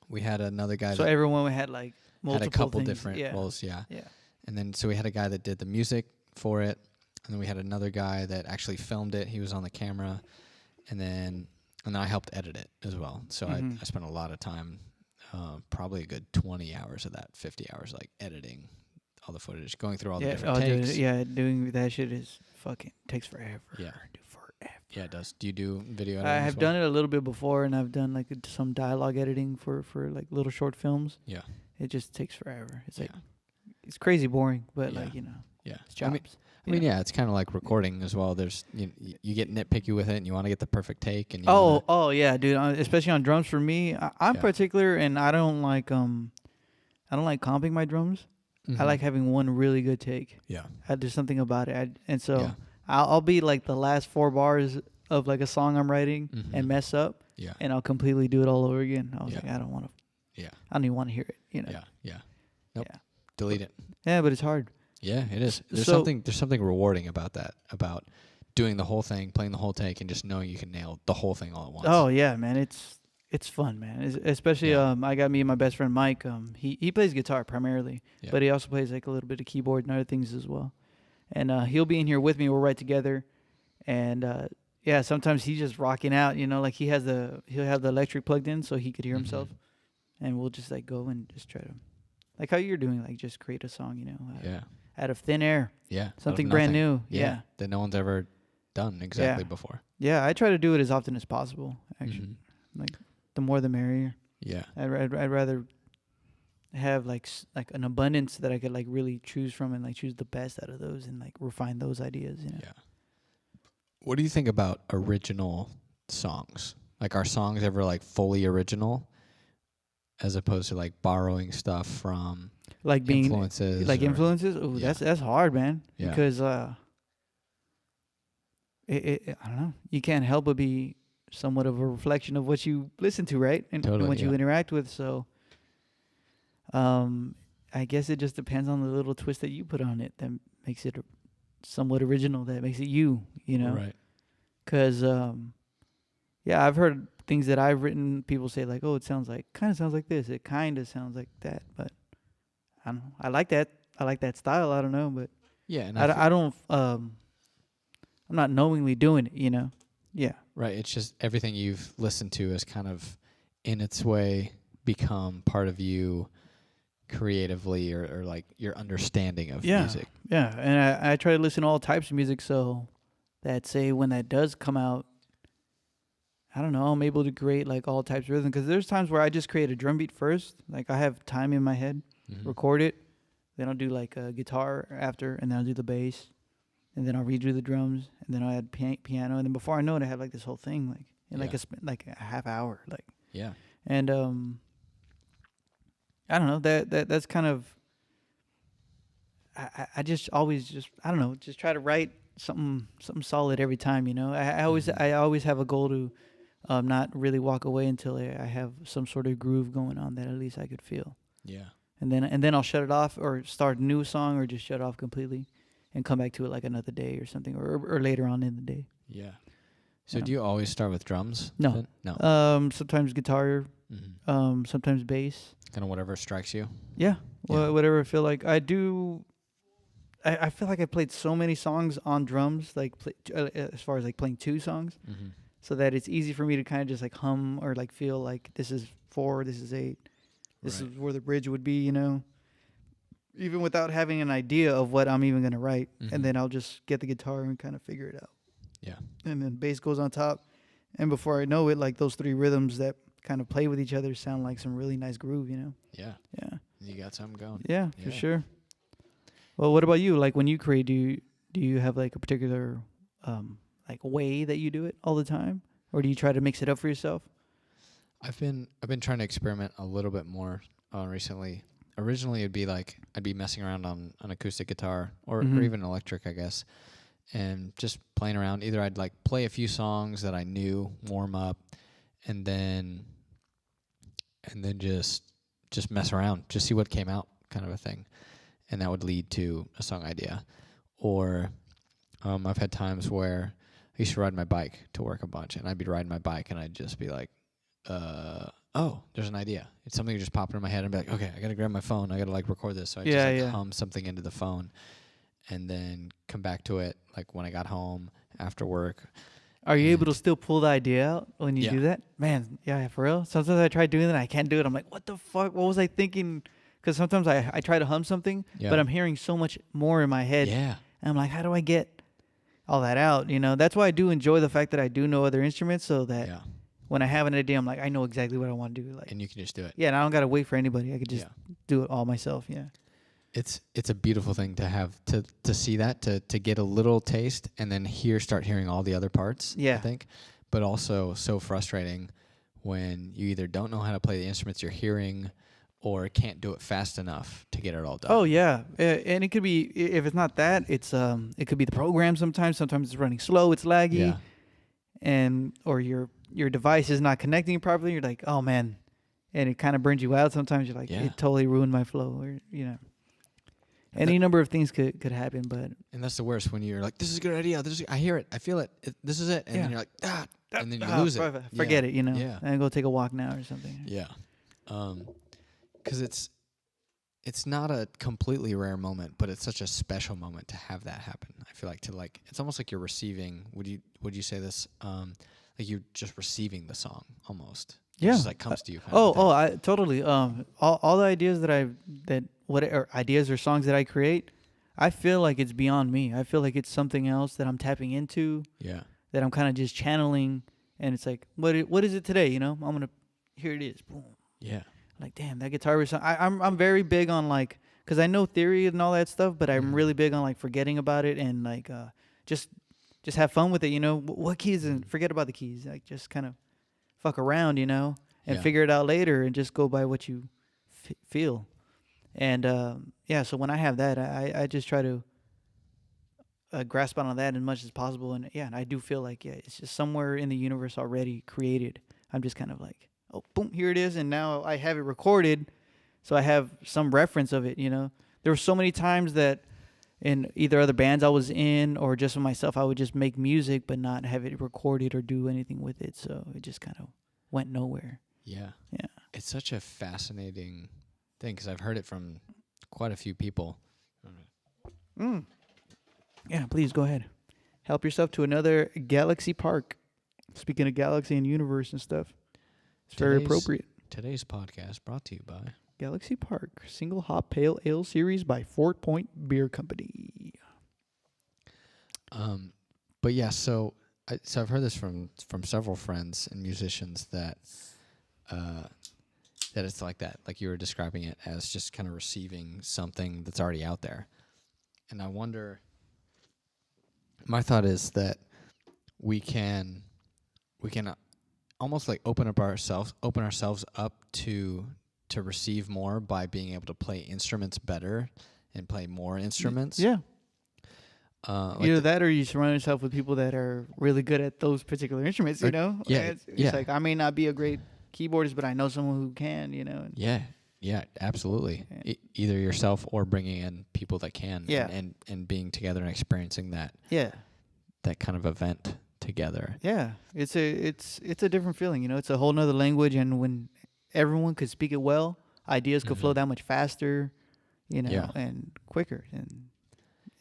We had another guy. So everyone had like multiple had a couple things. different roles, yeah. Yeah. And then so we had a guy that did the music for it, and then we had another guy that actually filmed it. He was on the camera, and then I helped edit it as well. So I spent a lot of time, probably a good 20 hours of that 50 hours, like editing all the footage, going through all the different takes. Doing that shit is fucking takes forever. Yeah. Forever. Yeah, it does. Do you do video editing? I as have well? done it a little bit before, and I've done like some dialogue editing for like little short films. Yeah. It just takes forever. It's like Yeah. it's crazy boring, but Yeah. like Yeah. it's jobs. I mean, yeah, it's kind of like recording as well. There's you get nitpicky with it, and you want to get the perfect take. And you Oh yeah, dude. Especially on drums for me, I'm Yeah. particular, and I don't like comping my drums. I like having one really good take. Yeah. There's something about it, and so Yeah. I'll be like the last 4 bars of like a song I'm writing and mess up, Yeah. and I'll completely do it all over again. I was Yeah. like, I don't want to. Yeah. I don't even want to hear it. Yeah. Yeah. Nope. Yeah. Delete it. Yeah, but it's hard. Yeah, it is. There's So- something rewarding about that, about doing the whole thing, playing the whole take, and just knowing you can nail the whole thing all at once. Oh yeah, man, it's fun, man. Especially Yeah. I got me and my best friend Mike. He plays guitar primarily, Yeah. but he also plays like a little bit of keyboard and other things as well. And he'll be in here with me. We'll write together, and yeah, sometimes he's just rocking out. Like he'll have the electric plugged in so he could hear himself, and we'll just like go and just try to, like how you're doing, like just create a song, Yeah. out of thin air, Yeah. out of something brand nothing. new. Yeah. That no one's ever done exactly before. Yeah, I try to do it as often as possible. Actually, like the more the merrier. Yeah. I'd rather have like an abundance that I could like really choose from and like choose the best out of those and like refine those ideas. Yeah. What do you think about original songs? Like, are songs ever like fully original, as opposed to like borrowing stuff from Like being influences? like or- influences. Oh, Yeah. that's hard, man. Yeah. Because I don't know. You can't help but be somewhat of a reflection of what you listen to, right? And Totally, what you yeah. interact with. So, I guess it just depends on the little twist that you put on it that makes it somewhat original. That makes it you. Right. Because yeah, I've heard things that I've written. People say like, "Oh, it kind of sounds like this. It kind of sounds like that." But I don't know. I like that. I like that style. I don't know, but Yeah. And I don't. I'm not knowingly doing it. Yeah. right. It's just everything you've listened to has kind of, in its way, become part of you creatively, or like your understanding of music. Yeah, and I try to listen to all types of music, so that say when that does come out, I don't know, I'm able to create like all types of rhythm. Because there's times where I just create a drum beat first, like I have time in my head, record it, then I'll do like a guitar after, and then I'll do the bass, and then I'll redo the drums, and then I'll add piano, and then before I know it, I have like this whole thing like in like a half hour, like. Yeah. And I don't know, that's kind of I just always just I don't know, just try to write something solid every time, I always have a goal to not really walk away until I have some sort of groove going on that at least I could feel. Yeah. And then I'll shut it off or start a new song or just shut it off completely and come back to it like another day or something or later on in the day. Yeah. So Yeah. do you always start with drums? No. then? No. Sometimes guitar, Mm-hmm. sometimes bass. Kind of whatever strikes you. Yeah. Yeah. Whatever I feel like. I do. I feel like I played so many songs on drums, like as far as like playing 2 songs, Mm-hmm. so that it's easy for me to kind of just like hum or like feel like this is 4, this is 8, this Right. is where the bridge would be, even without having an idea of what I'm even gonna write, Mhm. and then I'll just get the guitar and kind of figure it out, Yeah. and then bass goes on top, and before I know it, like those 3 rhythms that kind of play with each other sound like some really nice groove, Yeah. Yeah. You got something going. Yeah, for Yeah. sure. Well, what about you? Like when you create, do you have like a particular like way that you do it all the time, or do you try to mix it up for yourself? I've been trying to experiment a little bit more recently. Originally, it'd be like I'd be messing around on an acoustic guitar or Mhm. even electric, I guess, and just playing around. Either I'd like play a few songs that I knew, warm up, and then just mess around, just see what came out, kind of a thing, and that would lead to a song idea. Or I've had times where I used to ride my bike to work a bunch, and I'd be riding my bike, and I'd just be like, oh, there's an idea. It's something that just popped in my head, and be like, okay, I gotta grab my phone, I gotta like record this. So I just hum something into the phone, and then come back to it like when I got home after work. Are you able to still pull the idea out when you Yeah. do that? Man, yeah, for real. Sometimes I try doing that, and I can't do it. I'm like, what the fuck? What was I thinking? Because sometimes I try to hum something, Yeah. but I'm hearing so much more in my head. Yeah. And I'm like, how do I get all that out? That's why I do enjoy the fact that I do know other instruments, so that Yeah. when I have an idea, I'm like, I know exactly what I want to do. Like, And you can just do it. yeah, and I don't gotta wait for anybody. I could just Yeah. do it all myself. Yeah. It's a beautiful thing to have to see that, to get a little taste and then start hearing all the other parts. Yeah. I think, but also so frustrating when you either don't know how to play the instruments you're hearing or can't do it fast enough to get it all done. Oh yeah, and it could be if it's not that, it's it could be the program sometimes. Sometimes it's running slow, it's laggy, Yeah. and or your device is not connecting properly. You're like, oh man, and it kind of burns you out. Sometimes you're like, Yeah. it totally ruined my flow, or any number of things could happen. But And that's the worst when you're like, this is a good idea. I hear it. I feel it. This is it. And Yeah. then you're like, and then you lose it. Forget Yeah. it. Yeah. And go take a walk now or something. Yeah. 'Cause it's not a completely rare moment, but it's such a special moment to have that happen. I feel like it's almost like you're receiving. Would you say this? Like you're just receiving the song almost. It Yeah. just like comes to you. Kind of thing. I totally. All the ideas or ideas or songs that I create, I feel like it's beyond me. I feel like it's something else that I'm tapping into, Yeah. that I'm kind of just channeling, and it's like, what is it today? I'm gonna, here it is, boom. Yeah. Like, damn, that guitar was. I'm very big on like, cause I know theory and all that stuff, but I'm really big on like forgetting about it and like just have fun with it. What keys, and forget about the keys. Like just kind of fuck around, and Yeah. figure it out later, and just go by what you feel. And so when I have that, I just try to grasp onto that as much as possible. And and I do feel like it's just somewhere in the universe already created. I'm just kind of like, oh, boom, here it is, and now I have it recorded, so I have some reference of it. There were so many times that in either other bands I was in or just for myself, I would just make music but not have it recorded or do anything with it. So it just kind of went nowhere. Yeah. Yeah. It's such a fascinating thing because I've heard it from quite a few people. Yeah, please go ahead. Help yourself to another Galaxy Park. Speaking of Galaxy and Universe and stuff, it's very Today's- appropriate. Today's podcast brought to you by. Galaxy Park, single hop pale ale series by Fort Point Beer Company. But yeah, so I've heard this from several friends and musicians that it's like that, like you were describing it as just kind of receiving something that's already out there. And I wonder, my thought is that we can almost like open ourselves up to receive more by being able to play instruments better and play more instruments. Yeah. Either that, or you surround yourself with people that are really good at those particular instruments. You know, it's like I may not be a great keyboardist, but I know someone who can. You know. Yeah, absolutely. Yeah. Either yourself or bringing in people that can. Yeah. And being together and experiencing that. Yeah. That kind of event together. Yeah, it's a different feeling. You know, it's a whole nother language, and when everyone could speak it well, ideas could flow that much faster. You know, and quicker, and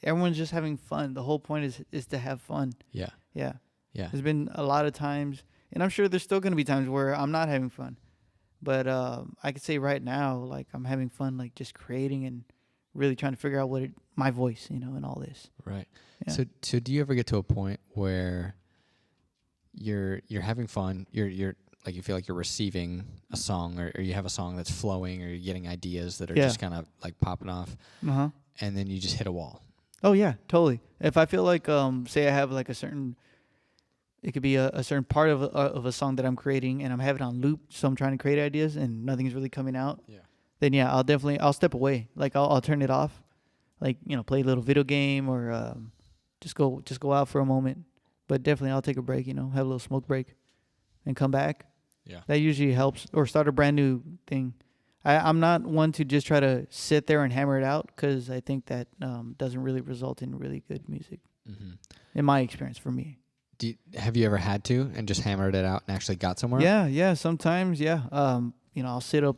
everyone's just having fun. The whole point is to have fun. Yeah. There's been a lot of times, and I'm sure there's still going to be times where I'm not having fun. But I could say right now, like, I'm having fun, like, just creating and really trying to figure out my voice, you know, and all this. Right. Yeah. So do you ever get to a point where you're having fun, you're like, you feel like you're receiving a song, or you have a song that's flowing, or you're getting ideas that are just kind of like popping off, and then you just hit a wall? Oh yeah, totally. If I feel like, say I have like it could be a certain part of a song that I'm creating, and I'm having it on loop, so I'm trying to create ideas and nothing's really coming out. Yeah. Then I'll step away. Like I'll turn it off, like, you know, play a little video game, or just go out for a moment. But definitely I'll take a break. You know, have a little smoke break, and come back. Yeah. That usually helps, or start a brand new thing. I'm not one to just try to sit there and hammer it out, because I think that doesn't really result in really good music. In my experience, for me. Have you ever had to and just hammered it out and actually got somewhere? Yeah, sometimes, yeah. You know, I'll sit up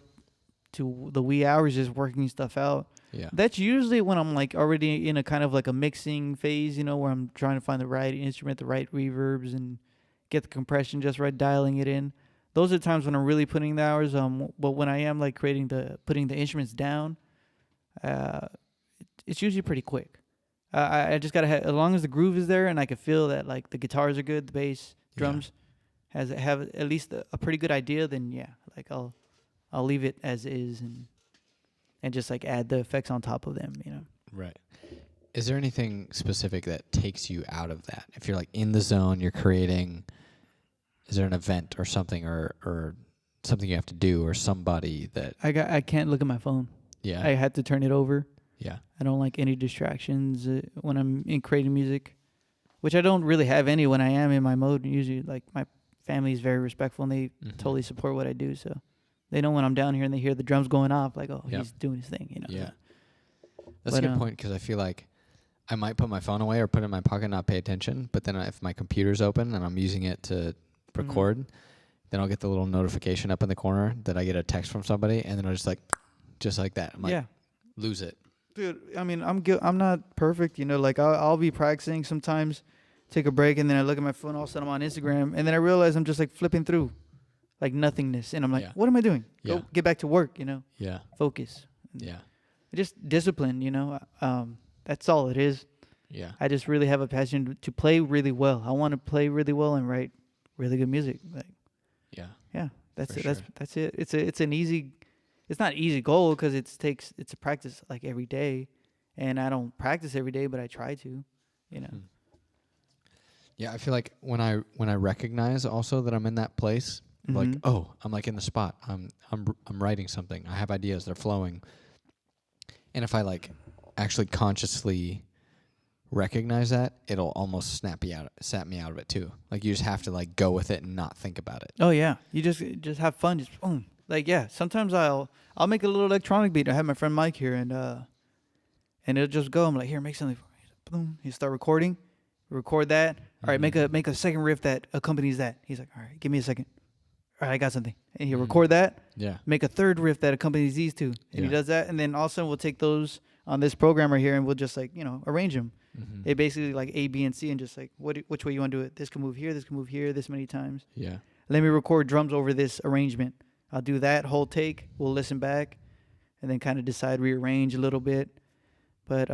to the wee hours just working stuff out. Yeah. That's usually when I'm like already in a kind of like a mixing phase, you know, where I'm trying to find the right instrument, the right reverbs, and get the compression just right, dialing it in. Those are times when I'm really putting the hours. But when I am like putting the instruments down, it's usually pretty quick. I just gotta as long as the groove is there, and I can feel that like the guitars are good, the bass, drums, have at least a pretty good idea. Then like I'll leave it as is, and just like add the effects on top of them. You know. Right. Is there anything specific that takes you out of that? If you're like in the zone, you're creating. Is there an event or something, or something you have to do, or somebody that I can't look at my phone. Yeah. I had to turn it over. Yeah. I don't like any distractions when I'm in creating music, which I don't really have any when I am in my mode. Usually, like, my family is very respectful, and they totally support what I do. So they know when I'm down here and they hear the drums going off, like, oh, he's doing his thing, you know. Yeah. That's a good point, because I feel like I might put my phone away or put it in my pocket and not pay attention. But then if my computer's open and I'm using it to record, then I'll get the little notification up in the corner that I get a text from somebody, and then I'll just like that. I'm like, lose it. Dude, I mean, I'm not perfect, you know. Like I'll be practicing sometimes, take a break, and then I look at my phone. All of a sudden, I'm on Instagram, and then I realize I'm just like flipping through, like nothingness, and I'm like, what am I doing? Go get back to work, you know. Yeah. Focus. Yeah. Just discipline, you know. That's all it is. Yeah. I just really have a passion to play really well. I want to play really well and write really good music. Like. Yeah. That's it. Sure. That's it. It's an easy. It's not an easy goal, because it's a practice like every day, and I don't practice every day, but I try to, you know. Yeah, I feel like when I recognize also that I'm in that place, like, oh, I'm like in the spot. I'm writing something. I have ideas. They're flowing. And if I like actually consciously recognize that, it'll almost snap me out of it too. Like, you just have to like go with it and not think about it. Oh yeah, you just have fun. Just boom. Like, sometimes I'll make a little electronic beat. I have my friend Mike here, and it'll just go. I'm like, here, make something for me. Boom. He start recording. Record that. All right, make a second riff that accompanies that. He's like, all right, give me a second. All right, I got something. And he'll record that. Yeah. Make a third riff that accompanies these two. And he does that, and then also we'll take those on this programmer here, and we'll just like, you know, arrange them. It basically like A, B, and C, and just like which way you want to do it. This can move here. This can move here. This many times. Yeah. Let me record drums over this arrangement. I'll do that whole take. We'll listen back, and then kind of decide, rearrange a little bit. But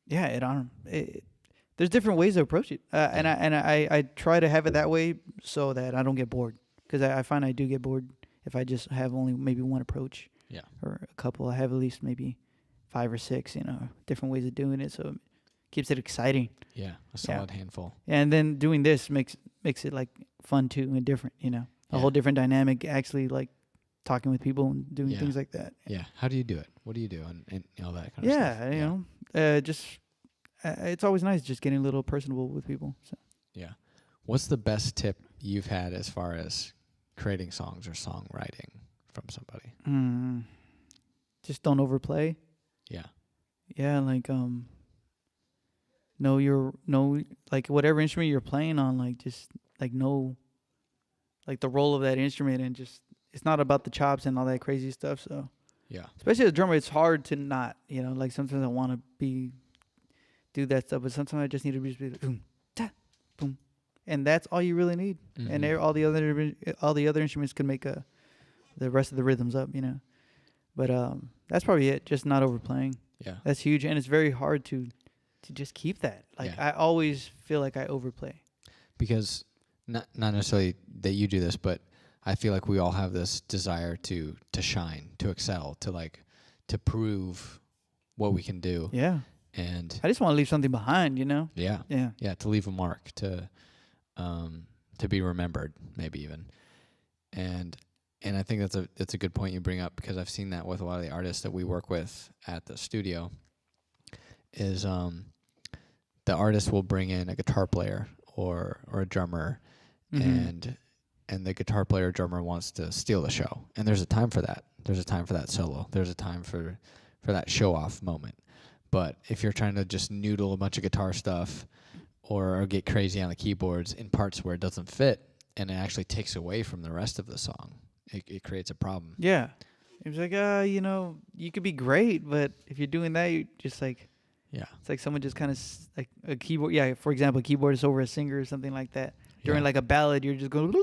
there's different ways to approach it, and I try to have it that way so that I don't get bored, because I find I do get bored if I just have only maybe one approach. Yeah. Or a couple. I have at least maybe 5 or 6, you know, different ways of doing it, so it keeps it exciting. Yeah, a solid handful. And then doing this makes it like fun too and different, you know. A whole different dynamic, actually, like talking with people and doing things like that. Yeah. How do you do it? What do you do and all that kind of stuff? You know, it's always nice just getting a little personable with people. So. Yeah. What's the best tip you've had as far as creating songs or songwriting from somebody? Just don't overplay. Yeah. Yeah, like like whatever instrument you're playing on, like just like know like the role of that instrument, and just it's not about the chops and all that crazy stuff. So Yeah. especially as a drummer, it's hard to not, like sometimes I want to do that stuff, but sometimes I just need to be boom, ta, boom, and that's all you really need. Mm-hmm. And all the other instruments can make the rest of the rhythms up, But that's probably it. Just not overplaying. Yeah. That's huge, and it's very hard to just keep that. Like Yeah. I always feel like I overplay. Because not necessarily that you do this, but I feel like we all have this desire to shine, to excel, to prove what we can do. Yeah. And I just want to leave something behind, yeah. Yeah. Yeah, to leave a mark, to be remembered, maybe even. And I think that's a good point you bring up, because I've seen that with a lot of the artists that we work with at the studio. Is the artist will bring in a guitar player or a drummer, Mm-hmm. and the guitar player or drummer wants to steal the show, and there's a time for that. There's a time for that solo. There's a time for that show off moment. But if you're trying to just noodle a bunch of guitar stuff or get crazy on the keyboards in parts where it doesn't fit, and it actually takes away from the rest of the song, it creates a problem. Yeah. It was like, you could be great, but if you're doing that, you just like, Yeah. it's like someone just kind of like a keyboard. Yeah, for example, a keyboardist over a singer or something like that. During like a ballad, you're just going,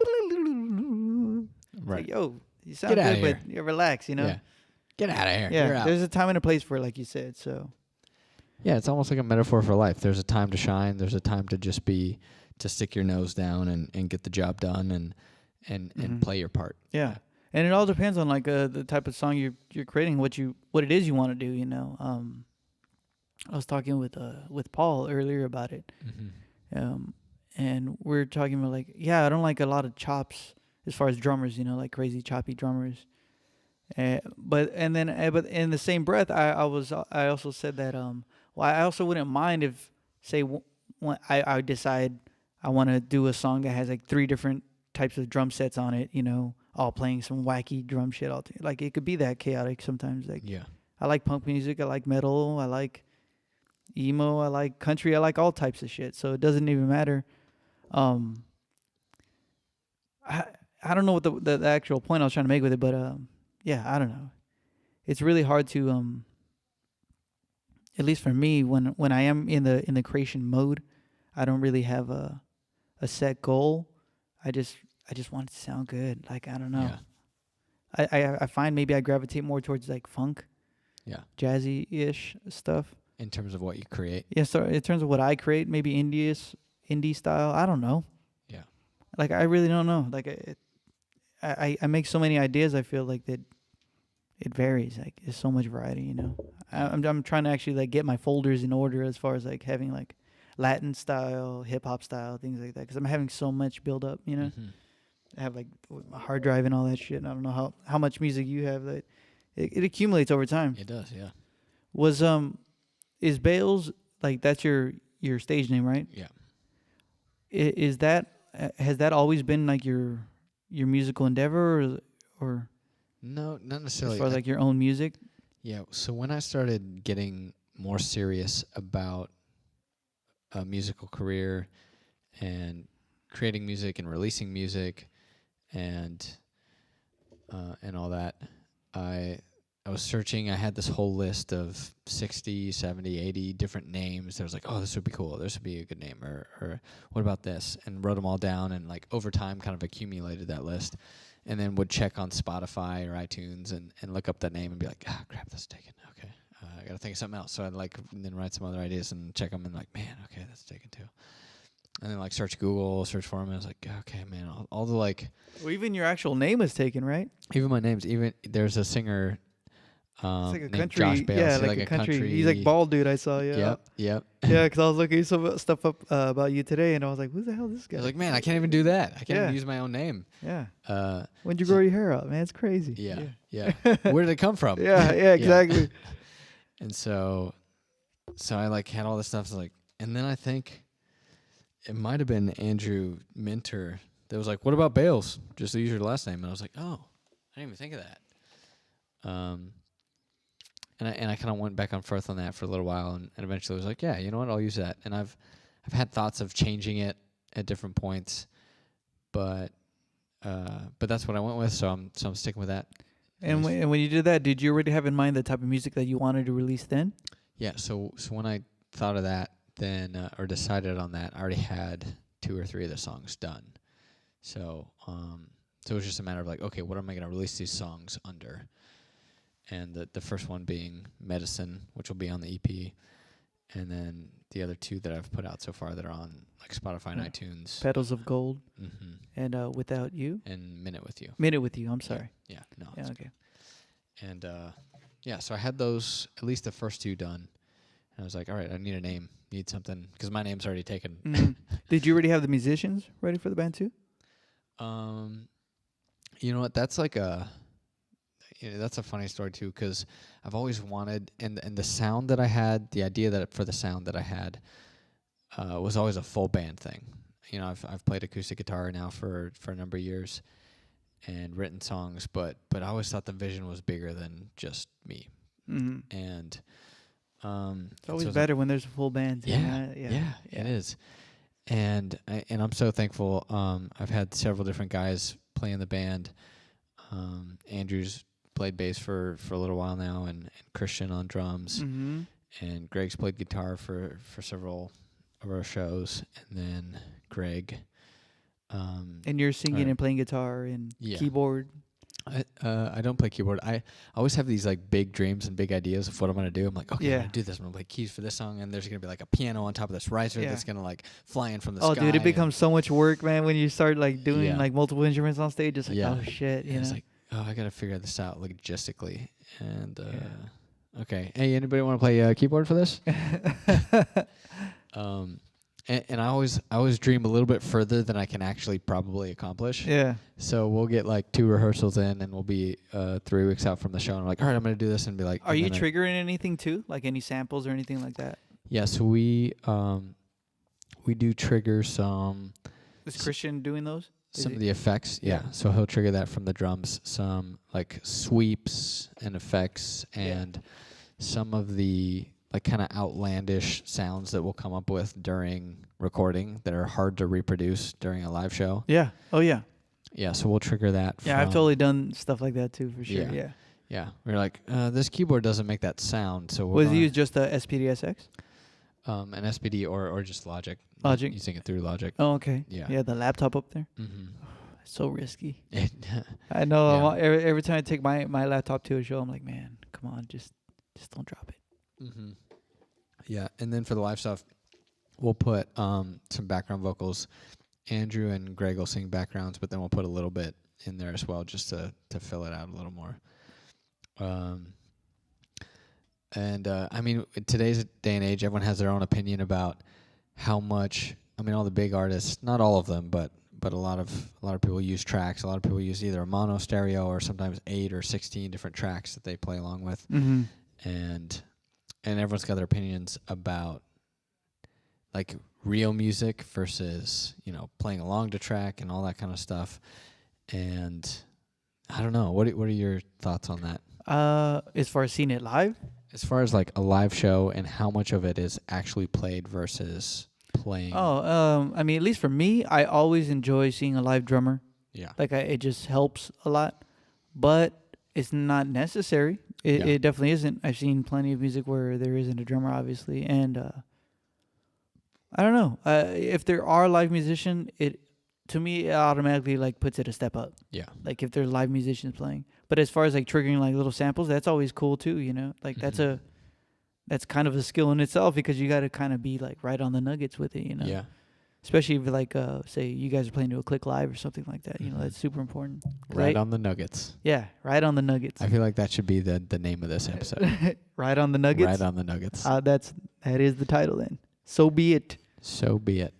Right. like, yo, you sound Get outta good, but relax, Yeah. Get out of here. Yeah, You're out. there's a time and a place for it, like you said. So Yeah, it's almost like a metaphor for life. There's a time to shine. There's a time to just to stick your nose down and get the job done and play your part. yeah, and it all depends on like the type of song you're creating, what it is you want to do. I was talking with Paul earlier about it, and we're talking about like, I don't like a lot of chops as far as drummers, like crazy choppy drummers. But in the same breath, I also said that I also wouldn't mind if, say, when I decide I want to do a song that has like 3 different types of drum sets on it, all playing some wacky drum shit like it could be that chaotic sometimes. Like, Yeah. I like punk music, I like metal, I like emo, I like country, I like all types of shit. So it doesn't even matter. I don't know what the actual point I was trying to make with it, but I don't know. It's really hard to at least for me, when I am in the creation mode, I don't really have a set goal. I just want it to sound good. Like, I don't know. Yeah. I find maybe I gravitate more towards like funk, Yeah. jazzy-ish stuff. In terms of what you create. Yeah, so in terms of what I create, maybe indie style. I don't know. Yeah. Like, I really don't know. Like, I make so many ideas. I feel like that it varies. Like, there's so much variety. I'm trying to actually like get my folders in order as far as like having like Latin style, hip hop style, things like that. Because I'm having so much build up. Mm-hmm. I have like my hard drive and all that shit. And I don't know how much music you have that it accumulates over time. It does. Yeah. Is Bales, like, that's your stage name, right? Yeah. Is that has that always been like your musical endeavor, or No, not necessarily. as far as like your own music? Yeah. So when I started getting more serious about a musical career and creating music and releasing music and all that, I was searching. I had this whole list of 60, 70, 80 different names. I was like, oh, this would be cool. This would be a good name. Or what about this? And wrote them all down, and like over time kind of accumulated that list. And then would check on Spotify or iTunes and look up that name and be like, crap, that's taken. Okay, I got to think of something else. So I'd like then write some other ideas and check them and like, man, okay, that's taken too. And then like search Google, search for them, and I was like, okay, man, all the like. Well, even your actual name is taken, right? Even my name's there's a singer. It's like a named country, Josh Bales. yeah, He's like a country. He's like bald dude. I saw, yeah. Yep. Yeah, because I was looking some stuff up about you today, and I was like, "Who the hell is this I guy?" was like, man, I can't even do that. I can't Yeah. even use my own name. Yeah. So When'd you grow your hair out, man? It's crazy. Yeah. Where did it come from? Yeah. Exactly. And so so I like had all this stuff. So like, and then I think it might have been Andrew Minter that was like, "What about Bales? Just use your last name." And I was like, "Oh, I didn't even think of that." And I kind of went back and forth on that for a little while, and eventually was like, "Yeah, you know what? I'll use that." And I've had thoughts of changing it at different points, but that's what I went with. So I'm sticking with that. And when you did that, did you already have in mind the type of music that you wanted to release then? Yeah. So when I thought of that, then or decided on that, I already had 2 or 3 of the songs done. So it was just a matter of like, okay, what am I going to release these songs under? And the first one being Medicine, which will be on the EP, and then the other 2 that I've put out so far that are on like Spotify and iTunes. Petals of Gold, and Without You, and Minute with You. Minute with You. I'm sorry. Yeah. No. Yeah. Okay. And so I had those, at least the first 2 done, and I was like, all right, I need a name, need something, because my name's already taken. Mm-hmm. Did you already have the musicians ready for the band too? You know what? That's like that's a funny story too, because I've always wanted, and the sound that I had, the idea that for the sound that I had, was always a full band thing. You know, I've played acoustic guitar now for a number of years, and written songs, but I always thought the vision was bigger than just me. Mm-hmm. And it's always better when there's a full band. Yeah, it is. And I'm so thankful. I've had several different guys play in the band. Andrew's played bass for a little while now, and Christian on drums, and Greg's played guitar for several of our shows, and then Greg. And you're singing and playing guitar and keyboard. I don't play keyboard. I always have these like big dreams and big ideas of what I'm gonna do. I'm like, okay, I'm gonna do this. I'm gonna play keys for this song, and there's gonna be like a piano on top of this riser that's gonna like fly in from the sky. Oh, dude, it becomes so much work, man, when you start like doing like multiple instruments on stage. It's like, oh shit, you know. It's like, oh, I gotta figure this out logistically. And okay, hey, anybody want to play keyboard for this? And I always dream a little bit further than I can actually probably accomplish. Yeah. So we'll get like 2 rehearsals in, and we'll be 3 weeks out from the show, and I'm like, all right, I'm gonna do this, and be like, are you triggering anything too, like any samples or anything like that? Yeah. So we do trigger some. Is Christian doing those? Some of the effects, yeah. So he'll trigger that from the drums, some like sweeps and effects, and some of the like kind of outlandish sounds that we'll come up with during recording that are hard to reproduce during a live show. Yeah. Oh, yeah. Yeah, so we'll trigger that. Yeah, I've totally done stuff like that too, for sure. Yeah. Yeah. We're like, this keyboard doesn't make that sound, so we'll use just a SPDSX? An SPD or just Logic. Logic. Using it through Logic. Oh, okay. Yeah. Yeah, the laptop up there. Mm-hmm. So risky. I know. Yeah. Every time I take my laptop to a show, I'm like, man, come on, just don't drop it. Mm-hmm. Yeah, and then for the live stuff, we'll put some background vocals. Andrew and Greg will sing backgrounds, but then we'll put a little bit in there as well, just to fill it out a little more. I mean, in today's day and age, everyone has their own opinion about how much. I mean, all the big artists, not all of them, but a lot of people use tracks. A lot of people use either a mono stereo or sometimes 8 or 16 different tracks that they play along with, and everyone's got their opinions about like real music versus, you know, playing along to track and all that kind of stuff. And I don't know. What are your thoughts on that? As far as seeing it live? As far as like a live show and how much of it is actually played versus playing. I mean, at least for me, I always enjoy seeing a live drummer. Yeah. Like it just helps a lot, but it's not necessary. It definitely isn't. I've seen plenty of music where there isn't a drummer, obviously, and I don't know. If there are live musicians, to me it automatically like puts it a step up. Yeah. Like if there's live musicians playing, but as far as like triggering like little samples, that's always cool too. You know, like that's kind of a skill in itself, because you got to kind of be like right on the nuggets with it. You know. Yeah. Especially if like say you guys are playing to a click live or something like that. You know, that's super important. Right on the nuggets. Yeah, right on the nuggets. I feel like that should be the name of this episode. Right on the nuggets. Right on the nuggets. That is the title then. So be it. So be it.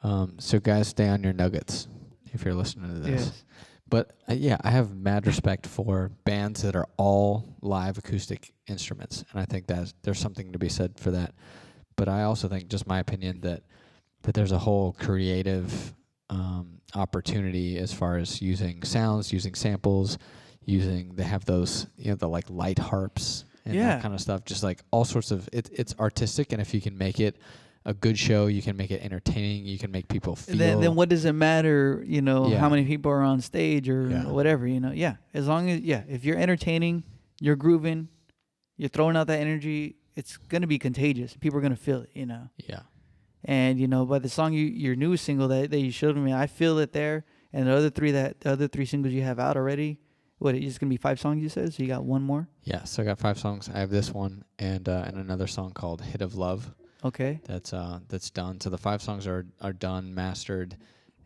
So guys, stay on your nuggets if you're listening to this. Yes. But yeah, I have mad respect for bands that are all live acoustic instruments, and I think that there's something to be said for that. But I also think, just my opinion, that there's a whole creative opportunity as far as using sounds, using samples, they have those, the like light harps and that kind of stuff. Just like all sorts of, it's artistic, and if you can make it a good show, you can make it entertaining, you can make people feel. Then what does it matter, how many people are on stage or whatever, as long as, if you're entertaining, you're grooving, you're throwing out that energy, it's going to be contagious. People are going to feel it, Yeah. And, by the song, your newest single that you showed me, I feel it there. And the other three singles you have out already, what, it's going to be 5 songs, you said? So you got one more? Yeah, so I got 5 songs. I have this one and another song called Hit of Love. Okay. That's done. So the 5 songs are done, mastered,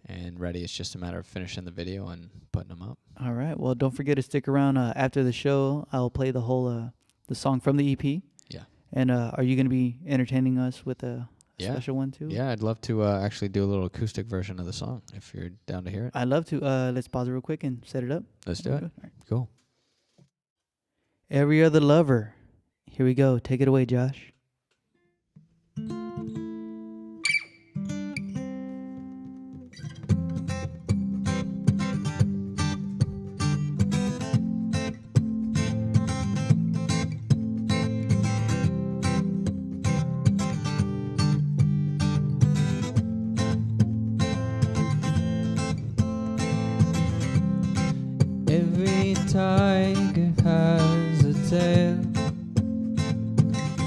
and ready. It's just a matter of finishing the video and putting them up. All right. Well, don't forget to stick around after the show. I'll play the whole the song from the EP. Yeah. And are you going to be entertaining us with a special one too? Yeah, I'd love to actually do a little acoustic version of the song if you're down to hear it. I'd love to. Let's pause it real quick and set it up. Let's do it. Right. Cool. Every Other Lover. Here we go. Take it away, Josh. Every tiger has a tail.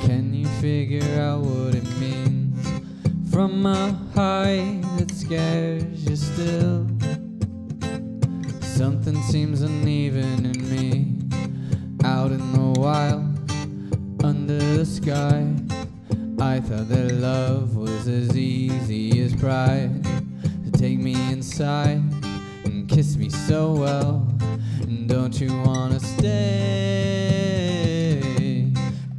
Can you figure out what it means? From a height that scares you still. Something seems uneven in me. Out in the wild, under the sky, I thought that love was as easy as pride. To take me inside and kiss me so well. And don't you wanna stay?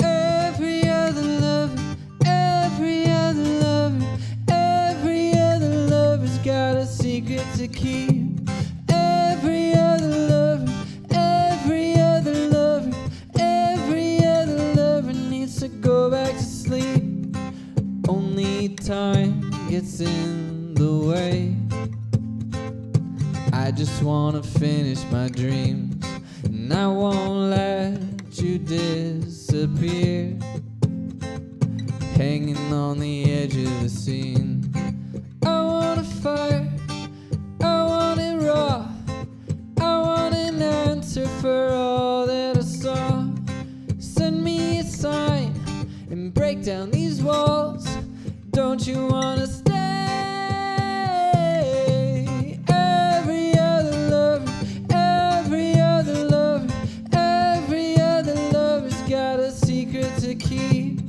Every other lover, every other lover, every other lover's got a secret to keep. Every other lover, every other lover, every other lover needs to go back to sleep. Only time gets in the way. I just wanna finish my dreams, and I won't let you disappear. Hanging on the edge of the scene. I want a fire, I want it raw. I want an answer for all that I saw. Send me a sign and break down these walls. Don't you wanna stay? Every other lover, every other lover, every other lover's got a secret to keep.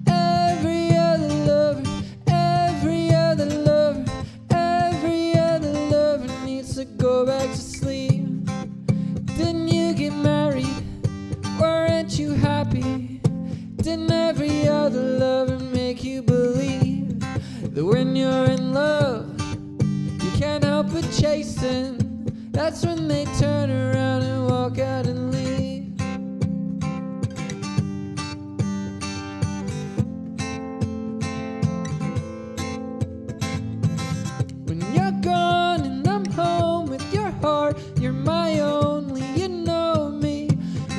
Every other lover, every other lover, every other lover needs to go back to sleep. Didn't you get married? Weren't you happy? Didn't every other lover make you believe that when you're in love, you can't help but chasing? That's when they turn around and walk out and leave. When you're gone and I'm home with your heart, you're my only, you know me.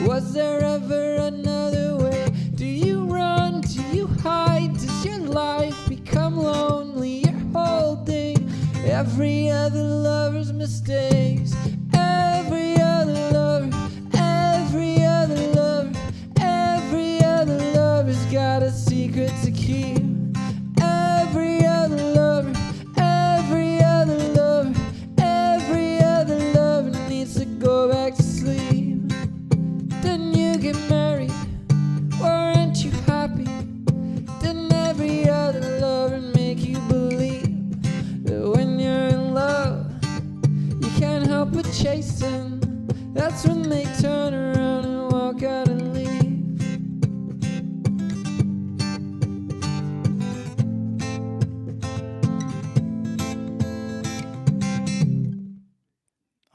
Was there ever another way? Do you run? Do you hide? Does your life become lonely? You're holding every other lover's mistakes. Every other lover, every other lover, every other lover's got a secret to keep. Every other lover, every other lover, every other lover needs to go back to sleep. Didn't you get married? Weren't you happy? Didn't every other lover make you believe that when you're in love, you can't help but chasing? That's when they turn around and walk out and leave.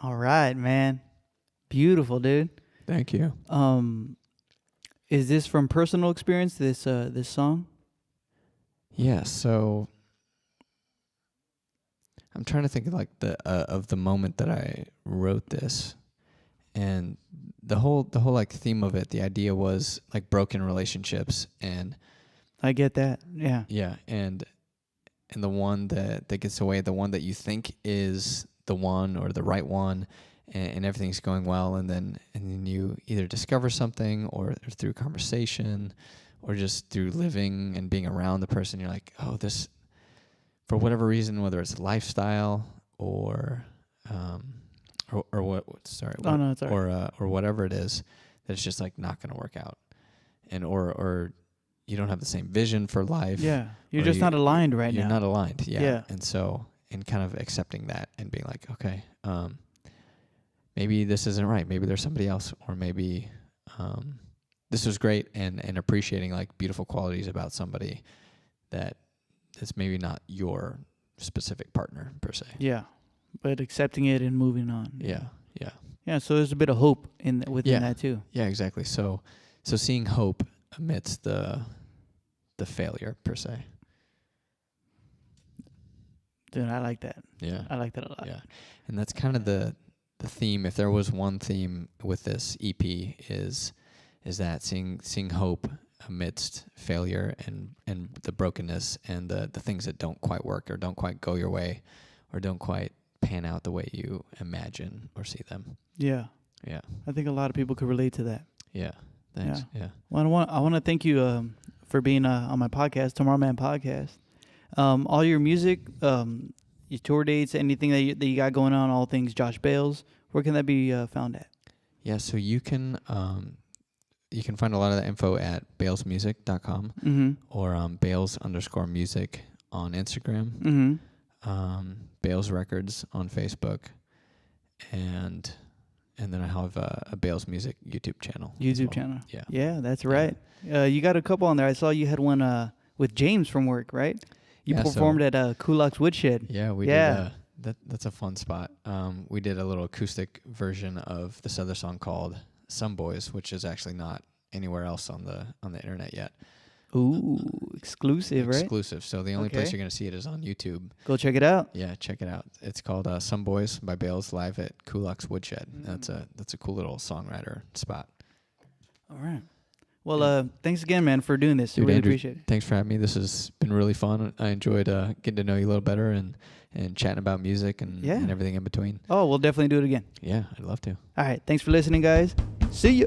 All right, man. Beautiful, dude. Thank you. Is this from personal experience, this song? Yeah, so I'm trying to think of like the moment that I wrote this, and the whole like theme of it. The idea was like broken relationships, and I get that. Yeah. yeah, and the one that gets away, the one that you think is the one or the right one, and everything's going well, and then you either discover something or through conversation or just through living and being around the person, you're like, oh, this, for whatever reason, whether it's lifestyle or what, sorry, Oh, no, it's all right. or whatever it is, that it's just like not going to work out, and or you don't have the same vision for life. Yeah, you're just not aligned right now. You're not aligned. Yeah. Yeah. And so, and kind of accepting that and being like, okay, maybe this isn't right. Maybe there's somebody else, or maybe this was great, and appreciating like beautiful qualities about somebody that is maybe not your specific partner per se. Yeah, but accepting it and moving on. Yeah. Yeah. Yeah. So there's a bit of hope within that too. Yeah, exactly. So seeing hope amidst the failure per se. Dude, I like that. Yeah. I like that a lot. Yeah. And that's kind of the theme. If there was one theme with this EP is that seeing hope amidst failure and the brokenness and the things that don't quite work or don't quite go your way or don't quite pan out the way you imagine or see them. Yeah. Yeah. I think a lot of people could relate to that. Yeah. Thanks. Yeah. Well, I want to thank you for being on my podcast, Tomorrowman podcast. All your music, your tour dates, anything that you got going on, all things Josh Bales, where can that be found at? Yeah, so you can find a lot of that info at balesmusic.com Mm-hmm. or Bales_music on Instagram, Mm-hmm. Bales Records on Facebook, and then I have a Bales Music YouTube channel. YouTube channel. Yeah. Yeah, that's right. You got a couple on there. I saw you had one with James from work, right? You performed at Kulak's Woodshed. Yeah, we did. That's a fun spot. We did a little acoustic version of this other song called "Some Boys," which is actually not anywhere else on the internet yet. Ooh, exclusive, right? Exclusive. So the only place you're going to see it is on YouTube. Go check it out. Yeah, check it out. It's called "Some Boys" by Bales live at Kulak's Woodshed. That's a cool little songwriter spot. All right. Well, thanks again, man, for doing this. Dude, I really Andrew, appreciate it. Thanks for having me. This has been really fun. I enjoyed getting to know you a little better and chatting about music and everything in between. Oh, we'll definitely do it again. Yeah, I'd love to. All right. Thanks for listening, guys. See you.